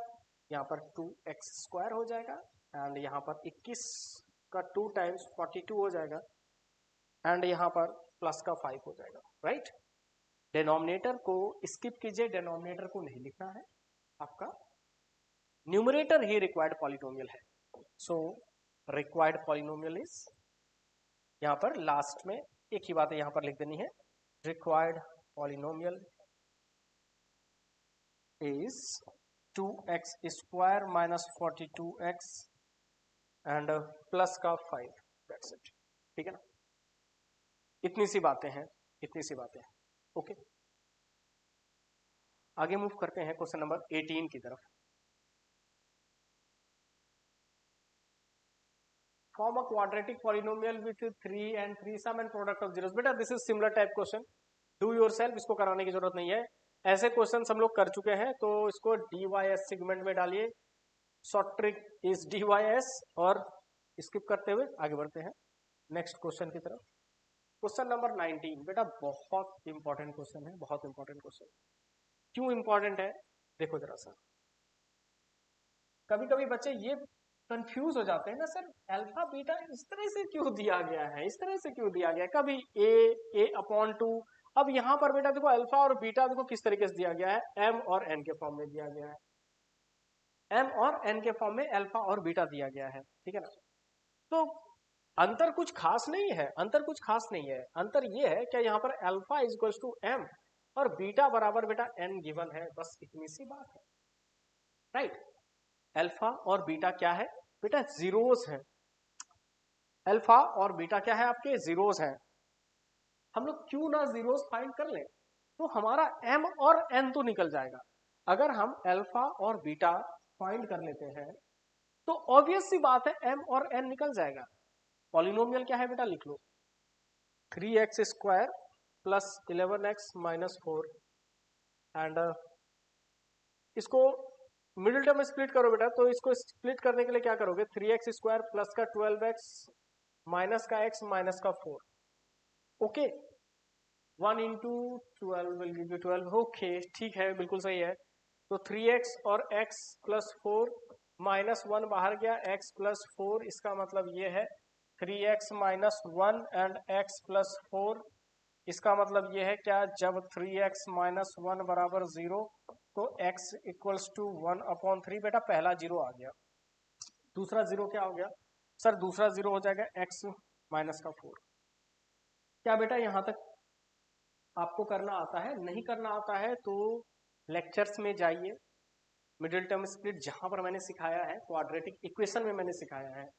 यहाँ पर 2x² हो जाएगा एंड यहाँ पर 21 का 2 टाइम्स 42 हो जाएगा एंड यहाँ पर प्लस का 5 हो जाएगा, राइट। डिनोमिनेटर को स्किप कीजिए, डिनोमिनेटर को नहीं लिखना है आपका, न्यूमरेटर ही रिक्वायर्ड पॉलिनोमियल है। सो रिक्वायर्ड पॉलिनोमियल इज, यहाँ पर लास्ट में एक ही बात है यहाँ पर लिख देनी है, required polynomial is 2x square minus 42x and plus का 5, that's it, ठीक है ना। इतनी सी बातें हैं, इतनी सी बातें हैं, ओके। आगे मूव करते हैं क्वेश्चन नंबर 18 की तरफ। Form a quadratic polynomial with 3 and 3 sum and product of zeros. बेटा this is similar type question, do yourself, इसको कराने की जरूरत नहीं है। ऐसे क्वेश्चन हम लोग कर चुके हैं, तो इसको DYS सेगमेंट में डालिए। शॉर्ट ट्रिक इज DYS और स्किप करते हुए आगे बढ़ते हैं नेक्स्ट क्वेश्चन की तरफ। क्वेश्चन नंबर 19 बेटा बहुत इंपॉर्टेंट क्वेश्चन है, बहुत इंपॉर्टेंट क्वेश्चन। क्यों इंपॉर्टेंट है देखो जरा सा। कभी कभी बच्चे ये कंफ्यूज हो जाते हैं ना सर, अल्फा बीटा इस तरह से क्यों दिया गया है, इस तरह से क्यों दिया गया है, कभी ए अपॉन टू। अब यहाँ पर बेटा देखो अल्फा और बीटा देखो किस तरीके से दिया गया है, एम और एन के फॉर्म में दिया गया है, एम और एन के फॉर्म में अल्फा और बीटा दिया गया है, ठीक है ना। तो अंतर कुछ खास नहीं है, अंतर कुछ खास नहीं है, अंतर ये है कि यहाँ पर alpha is equal to m और बीटा बराबर बेटा एन गिवन है, बस इतनी सी बात है, राइट। अल्फा और बीटा क्या है बेटा, जीरोस है, अल्फा और बीटा क्या है आपके, जीरोस हैं। हम लोग क्यों ना जीरोस फाइंड कर लें, तो हमारा एम और एन तो निकल जाएगा। अगर हम अल्फा और बीटा फाइंड कर लेते हैं तो ऑब्वियस सी बात है एम और एन निकल जाएगा। पॉलिनोमियल क्या है बेटा, लिख लो 3x square plus 11x minus 4 and इसको मिडिल टर्म में स्प्लिट करो बेटा, तो इसको स्प्लिट करने के लिए क्या करोगे, 3x स्क्वायर प्लस का 12x माइनस का x माइनस का 4, okay 1 into 12 will give you 12, okay ठीक है बिल्कुल सही है। तो 3x और x प्लस 4 माइनस 1 बाहर गया, x प्लस 4, इसका मतलब ये है 3x minus 1 and x plus 4, इसका मतलब ये है क्या, जब 3x माइनस 1 बराबर 0 तो x इक्वल्स टू 1 अपॉन 3, बेटा पहला जीरो आ गया, दूसरा जीरो क्या हो गया सर, दूसरा जीरो हो जाएगा x माइनस का 4। क्या बेटा यहां तक आपको करना आता है, नहीं करना आता है तो लेक्चर्स में जाइए, मिडिल टर्म स्प्लिट जहां पर मैंने सिखाया है, क्वाड्रेटिक इक्वेशन में मैंने सिखाया है,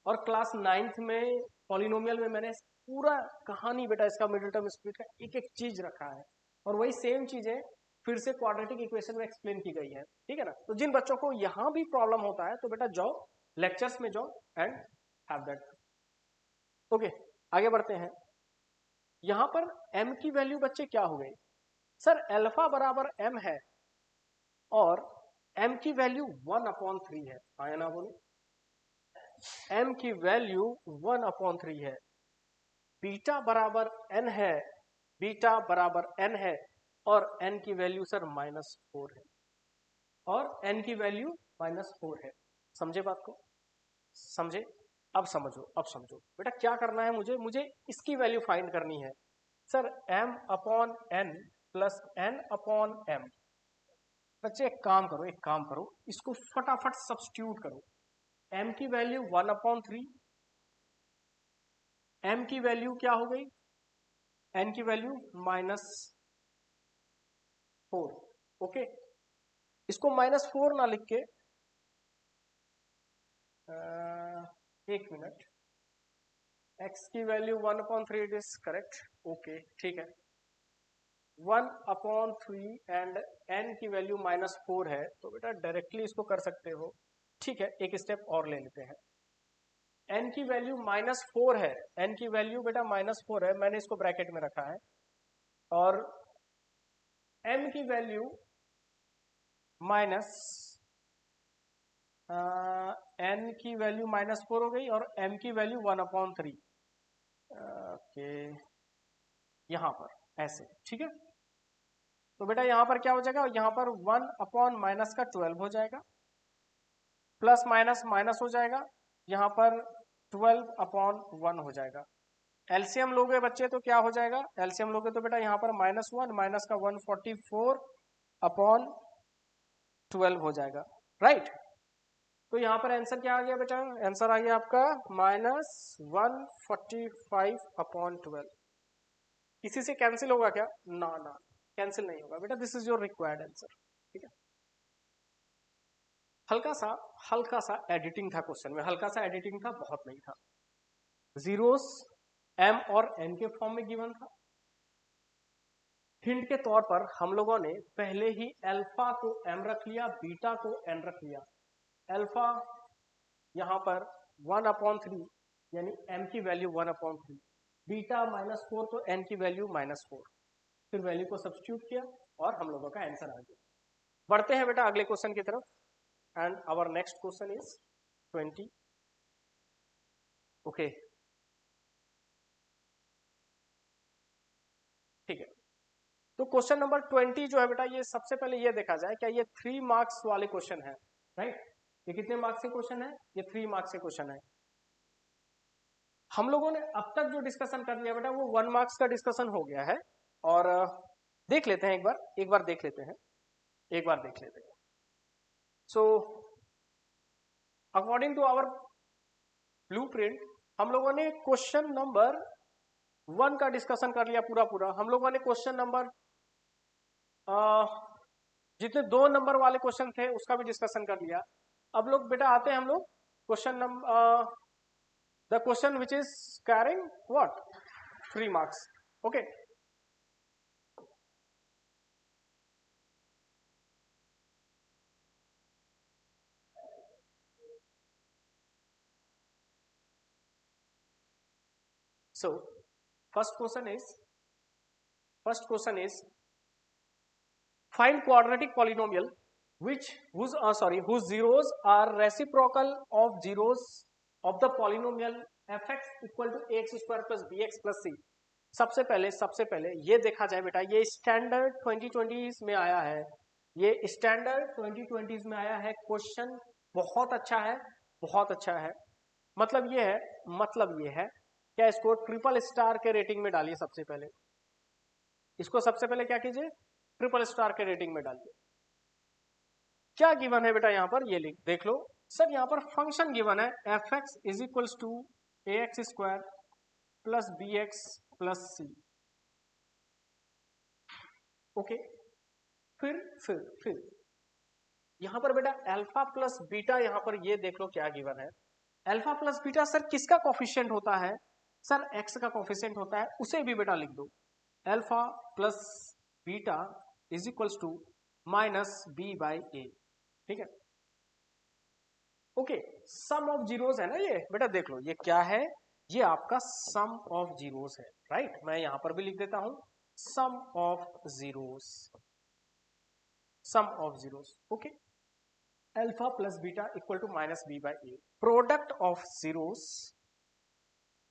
और क्लास 9th में पॉलिनोमियल में मैंने पूरा कहानी बेटा इसका मिडिल टर्म स्प्लिट का एक एक चीज रखा है, और वही सेम चीजें फिर से क्वाड्रेटिक इक्वेशन में एक्सप्लेन की गई है, ठीक है ना। तो जिन बच्चों को यहां भी प्रॉब्लम होता है तो बेटा जाओ लेक्चर्स में जाओ एंड हैव दैट, ओके। आगे बढ़ते हैं, यहां पर m की वैल्यू बच्चे क्या हो गई सर, अल्फा बराबर m है और m की वैल्यू 1 अपॉन 3 है, आया ना बोले, m की वैल्यू 1 अपॉन 3 है, बीटा बराबर n है, बीटा बराबर n है, और n की वैल्यू सर -4 है, और n की वैल्यू -4 है, समझे बात को, समझे। अब समझो, अब समझो बेटा क्या करना है, मुझे इसकी वैल्यू फाइंड करनी है sir, m upon n plus n upon m। बच्चे एक काम करो, एक काम करो, इसको फटाफट सब्स्टिट्यूट करो, m की वैल्यू 1 अपॉन 3, m की वैल्यू क्या हो गई, n की वैल्यू -4, ओके। इसको -4 ना लिख के एक मिनट, x की value 1 upon 3 it is correct, okay ठीक है, 1 अपॉन 3 एंड n की वैल्यू -4 है, तो बेटा डायरेक्टली इसको कर सकते हो, ठीक है। एक स्टेप और ले लेते हैं, n की वैल्यू -4 है, n की वैल्यू बेटा -4 है, मैंने इसको ब्रैकेट में रखा है, और m की वैल्यू माइनस n की वैल्यू -4 हो गई, और m की वैल्यू 1 अपॉन 3, ओके यहां पर ऐसे, ठीक है। तो बेटा यहां पर क्या हो जाएगा, यहां पर 1 अपॉन माइनस का 12 हो जाएगा, प्लस माइनस माइनस हो जाएगा, यहां पर 12 अपॉन 1 हो जाएगा। एलसीएम लोगे बच्चे तो क्या हो जाएगा, एलसीएम लोगे तो बेटा यहाँ पर -1 माइनस का 144 अपॉन 12 हो जाएगा, राइट। तो यहाँ पर आंसर क्या आ गया बेटा, आंसर आ गया आपका -145 अपॉन 12। इसी से कैंसिल होगा क्या, ना ना कैंसिल नहीं होगा बेटा, this is your required answer, ठीक है। हल्का सा एडिटिंग था क्वेश्चन में, हल्का सा एडिटिंग था, बहुत नहीं था। जीरोस m और n के फॉर्म में गिवन था, हिंट के तौर पर हम लोगों ने पहले ही अल्फा को m रख लिया, बीटा को n रख लिया। अल्फा यहां पर 1 अपॉन 3 यानी m की वैल्यू 1 अपॉन 3, बीटा -4 तो n की वैल्यू -4, फिर वैल्यू को सब्स्टिट्यूट किया और हम लोगों का आंसर आ गया। बढ़ते हैं बेटा अगले क्वेश्चन की तरफ, and our next question is 20, okay ठीक है। तो क्वेश्चन नंबर 20 जो है बेटा, ये सबसे पहले ये देखा जाए क्या ये 3 मार्क्स वाले क्वेश्चन है, राइट। ये कितने मार्क्स के क्वेश्चन है? ये 3 मार्क्स के क्वेश्चन है। हम लोगों ने अब तक जो डिस्कशन कर लिया बेटा वो 1 मार्क्स का डिस्कशन हो गया है। और देख लेते हैं एक बार देख लेते हैं, एक बार देख लेते हैं। So according to our blueprint हम लोगों ने क्वेश्चन नंबर 1 का डिस्कशन कर लिया पूरा। हम लोगों ने क्वेश्चन नंबर जितने 2 नंबर वाले क्वेश्चन थे उसका भी डिस्कशन कर लिया। अब लोग बेटा आते हैं हम लोग question number the question which is carrying what 3 marks. Okay, so first question is find quadratic polynomial whose zeros are reciprocal of zeros of the polynomial fx equal to ax square plus bx plus c। सबसे पहले ये देखा जाए बेटा, ये standard 2020 में आया है, ये स्टैंडर्ड 2020 में आया है क्वेश्चन। बहुत अच्छा है, बहुत अच्छा है। मतलब ये है क्या, इसको ट्रिपल स्टार के रेटिंग में डालिए। सबसे पहले इसको सबसे पहले क्या कीजिए, ट्रिपल स्टार के रेटिंग में डालिए। क्या गिवन है बेटा यहाँ पर, ये देख लो सर। यहाँ पर फंक्शन गिवन है f x is equals to a x square plus b x plus c. Okay, फिर यहाँ पर बेटा अल्फा प्लस बीटा, यहाँ पर ये देख लो क्या गिवन है। अल्फा प्लस बीटा सर किसका कोफिशिएंट होता है? सर एक्स का कोफिशिएंट होता है, उसे भी बेटा लिख दो। Alpha plus beta is equals to minus B by ए। ठीक है, ओके। सम ऑफ जीरोस है ना ये बेटा, देख लो ये क्या है, ये आपका सम ऑफ जीरोस है। राइट, मैं यहां पर भी लिख देता हूं sum of zeros, sum of zeros. Okay, alpha plus beta equal to minus B by A. Product of zeros,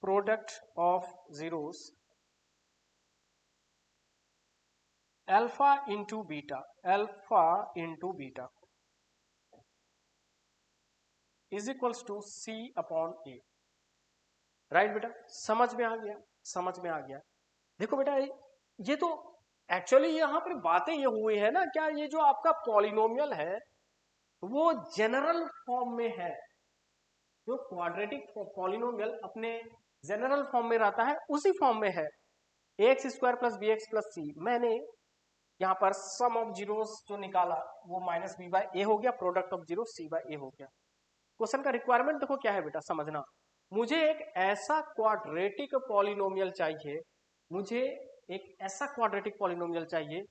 product of zeros alpha into beta, alpha into beta is equals to C upon A. Right बेटा, समझ में आ गया, समझ में आ गया। देखो बेटा ये तो एक्चुअली यहाँ पर बातें ये हुई है ना, क्या ये जो आपका पॉलिनोमियल है वो जनरल फॉर्म में है। जो क्वाड्रेटिक पॉलिनोमियल अपने जनरल फॉर्म में रहता है उसी फॉर्म में है, x square plus b x plus c. मैंने यहाँ पर सम ऑफ जीरोस जो निकाला वो माइनस बी बाई ए हो गया, product of zero c by ए हो गया। क्वेश्चन का रिक्वायरमेंट देखो क्या है बेटा, समझना। मुझे एक ऐसा क्वाड्रेटिक पॉलिनोमियल चाहिए, मुझे एक ऐसा क्वाड्रेटिक पॉलिनोमियल चाहिए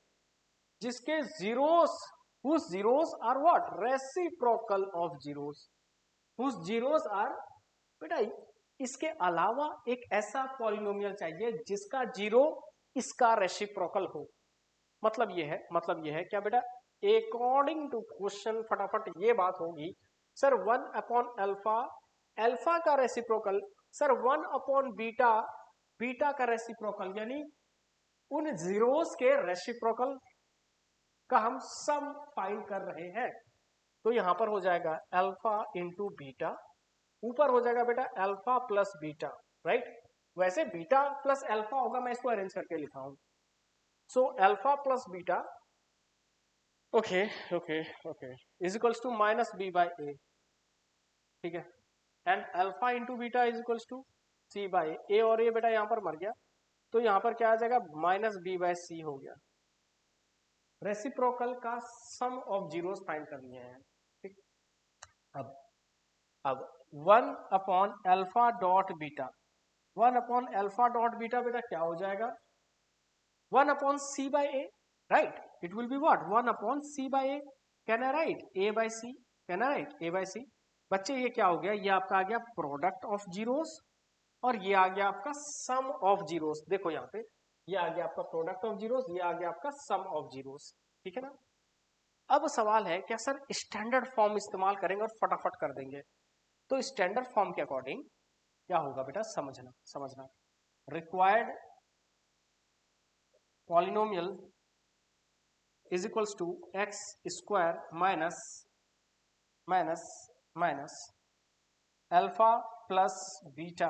जिसके zeros, whose zeros are what, reciprocal of zeros, whose zeros are बेटा। इसके अलावा एक ऐसा पॉलिनोमियल चाहिए जिसका जीरो इसका रेसिप्रोकल हो। मतलब ये है क्या बेटा, अकॉर्डिंग टू क्वेश्चन फटाफट ये बात होगी सर 1 अपॉन अल्फा, अल्फा का reciprocal sir 1 upon beta, beta का रेसिप्रोकल, यानी उन जीरोस के रेसिप्रोकल का हम सम फाइंड कर रहे हैं। तो यहां पर हो जाएगा अल्फा इंटू बीटा, ऊपर हो जाएगा बेटा अल्फा प्लस बीटा। राइट, वैसे बीटा प्लस अल्फा होगा, मैं इसको अरेंज करके लिखा हूं। So alpha plus beta okay okay okay is equals to minus B by ए। ठीक है, and alpha into beta is equals to c by a, और ये बेटा यहां पर मर गया, तो यहां पर क्या आ जाएगा माइनस बी बाई सी हो गया। रेसिप्रोकल का सम ऑफ जीरोस फाइंड कर लिए हैं। ठीक, अब 1 upon alpha dot beta, 1 upon alpha dot beta बेटा क्या हो जाएगा 1 upon c by a. Right, it will be what 1 upon c by a. Can I write a by c, can I write a by c. बच्चे ये क्या हो गया, ये आपका आ गया प्रोडक्ट ऑफ जीरोस, और ये आ गया आपका सम ऑफ जीरोस। देखो यहाँ पे ये आ गया आपका प्रोडक्ट ऑफ जीरोस, ये आ गया आपका सम ऑफ जीरोस। ठीक है ना। अब सवाल है क्या सर स्टैंडर्ड फॉर्म इस्तेमाल करेंगे और फटाफट कर देंगे। तो स्टैंडर्ड फॉर्म के अकॉर्डिंग क्या होगा बेटा, समझना required polynomial is equals to x square minus minus alpha plus beta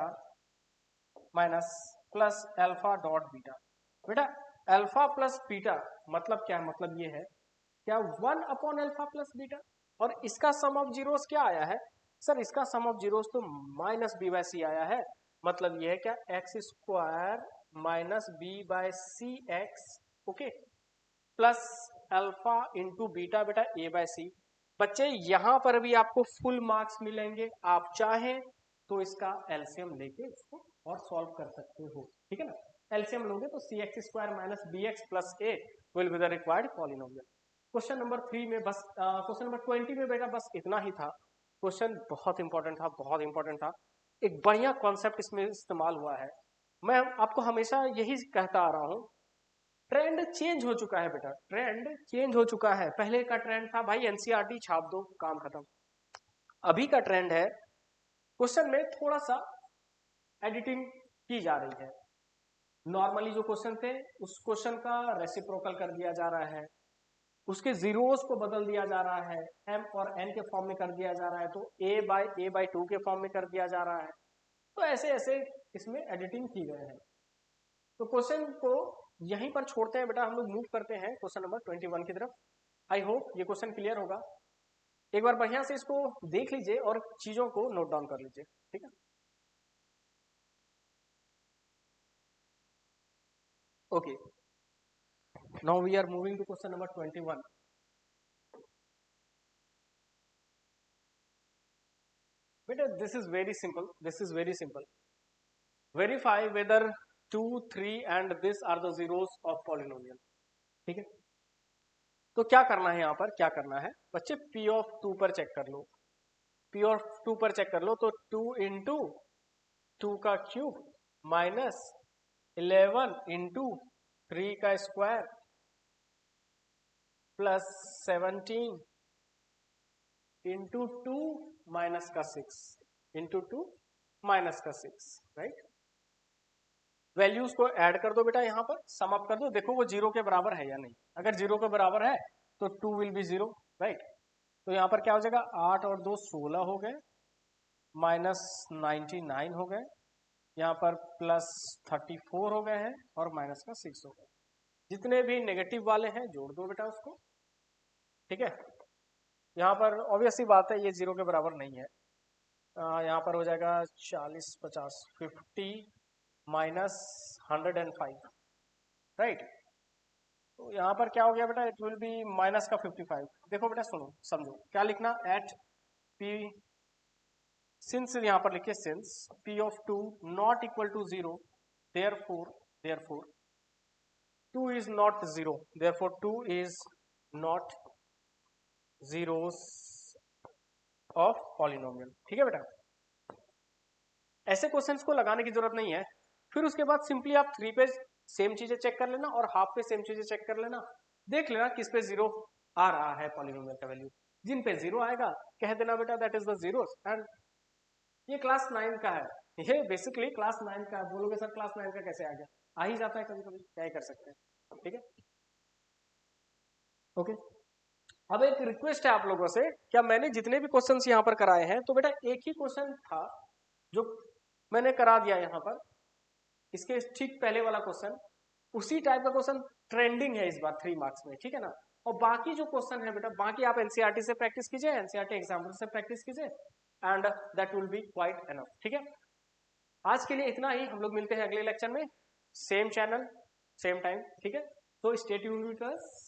minus plus alpha dot beta. बेटा अल्फा प्लस बीटा मतलब क्या है? मतलब ये है क्या 1 अपॉन अल्फा प्लस बीटा, और इसका सम ऑफ जीरोस क्या आया है सर? इसका सम ऑफ जीरोस तो माइनस बी बाय सी आया है। मतलब ये है क्या x square minus B by c x, okay, plus alpha into beta बेटा ए बाय सी। बच्चे यहां पर भी आपको फुल मार्क्स मिलेंगे, आप चाहें तो इसका एलसीएम लेके इसको और सॉल्व कर सकते हो, ठीक है ना। एलसीएम लोगे तो c x square minus b x plus a will be the required polynomial. Question number 3 में बस क्वेश्चन नंबर 20 में बेटा बस इतना ही था। क्वेश्चन बहुत इंपॉर्टेंट था, बहुत इंपॉर्टेंट था। एक बढ़िया कॉन्सेप्ट इसमें इस्तेमाल हुआ है। मैं आपको हमेशा यही कहता आ रहा हूं, ट्रेंड चेंज हो चुका है बेटा, ट्रेंड चेंज हो चुका है। पहले का ट्रेंड था भाई एनसीईआरटी छाप दो काम खत्म। अभी का ट्रेंड है क्वेश्चन में थोड़ा सा एडिटिंग की जा रही है। नॉर्मली जो क्वेश्चन थे उस क्वेश्चन का रेसिप्रोकल कर दिया जा रहा है, उसके जीरोस को बदल दिया जा रहा है, एम और एन के फॉर्म में कर दिया जा रहा है, तो ए बाई 2 के फॉर्म में कर दिया जा रहा है। तो ऐसे ऐसे इसमें एडिटिंग की गए हैं। तो क्वेश्चन को यहीं पर छोड़ते हैं बेटा, हम लोग मूव करते हैं क्वेश्चन नंबर 21 की तरफ। आई होप ये क्वेश्चन क्लियर होगा। एक बार बढ़िया से इसको देख लीजिए और चीजों को नोट डाउन कर लीजिए, ठीक है। Okay, now we are moving to question number 21। बेटा this is very simple, this is very simple. Verify whether 2, 3 and this are the zeros of polynomial, ठीक है। तो क्या करना है, यहां पर क्या करना है बच्चे, पी ऑफ 2 पर चेक कर लो, पी ऑफ 2 पर चेक कर लो। तो 2 इंटू 2 का क्यूब माइनस 11 इंटू 3 का स्क्वायर प्लस 17 इंटू 2 माइनस का 6 इंटू 2 माइनस का 6, राइट। वैल्यूज को ऐड कर दो बेटा, यहां पर सम अप कर दो, देखो वो जीरो के बराबर है या नहीं। अगर जीरो के बराबर है तो 2 विल बी जीरो, राइट। तो यहां पर क्या हो जाएगा, 8 और 2 16 हो गए, माइनस 99 हो गए, यहाँ पर प्लस 34 हो गए हैं, और माइनस का 6 हो गए। जितने भी नेगेटिव वाले हैं जोड़ दो बेटा उसको, ठीक है। यहाँ पर ऑब्वियसली बात है ये जीरो के बराबर नहीं है। यहाँ पर हो जाएगा 40 50 50 माइनस 105, राइट। तो यहाँ पर क्या हो गया बेटा, इट विल बी माइनस का 55। देखो बेटा सुनो समझो क्या लिखना, एट पी, सिंस यहाँ पर लिखिए since p of 2 not equal to 0, therefore 2 is not 0, therefore 2 is not zeros of polynomial, ठीक है बेटा। ऐसे क्वेश्चंस को लगाने की जरूरत नहीं है। फिर उसके बाद सिंपली आप 3 पे सेम चीजें चेक कर लेना और हाफ पे सेम चीजें चेक कर लेना, देख लेना किस पे जीरो आ रहा है पॉलिनोमियल का वैल्यू। जिन पे जीरो आएगा कह देना बेटा that is the zeros. And ये क्लास 9 का है, ये बेसिकली क्लास 9 का है। बोलोगे सर क्लास 9 का कैसे आ गया, आ ही जाता है कभी कभी, क्या ही कर सकते हैं, ठीक है। ओके, अब एक रिक्वेस्ट है आप लोगों से, क्या मैंने जितने भी क्वेश्चंस यहाँ पर कराए हैं तो बेटा एक ही क्वेश्चन था जो मैंने करा दिया यहाँ पर, इसके ठीक पहले वाला क्वेश्चन, उसी टाइप का क्वेश्चन ट्रेंडिंग है इस बार 3 मार्क्स में, ठीक है ना। और बाकी जो क्वेश्चन है बेटा, बाकी आप एनसीईआरटी से प्रैक्टिस कीजिए, एनसीईआरटी एग्जाम्पल से प्रैक्टिस कीजिए, and that will be quite enough, ठीक है। आज के लिए इतना ही, हम लोग मिलते हैं अगले लेक्चर में, सेम चैनल सेम टाइम, ठीक है। तो स्टे ट्यून्ड विद अस।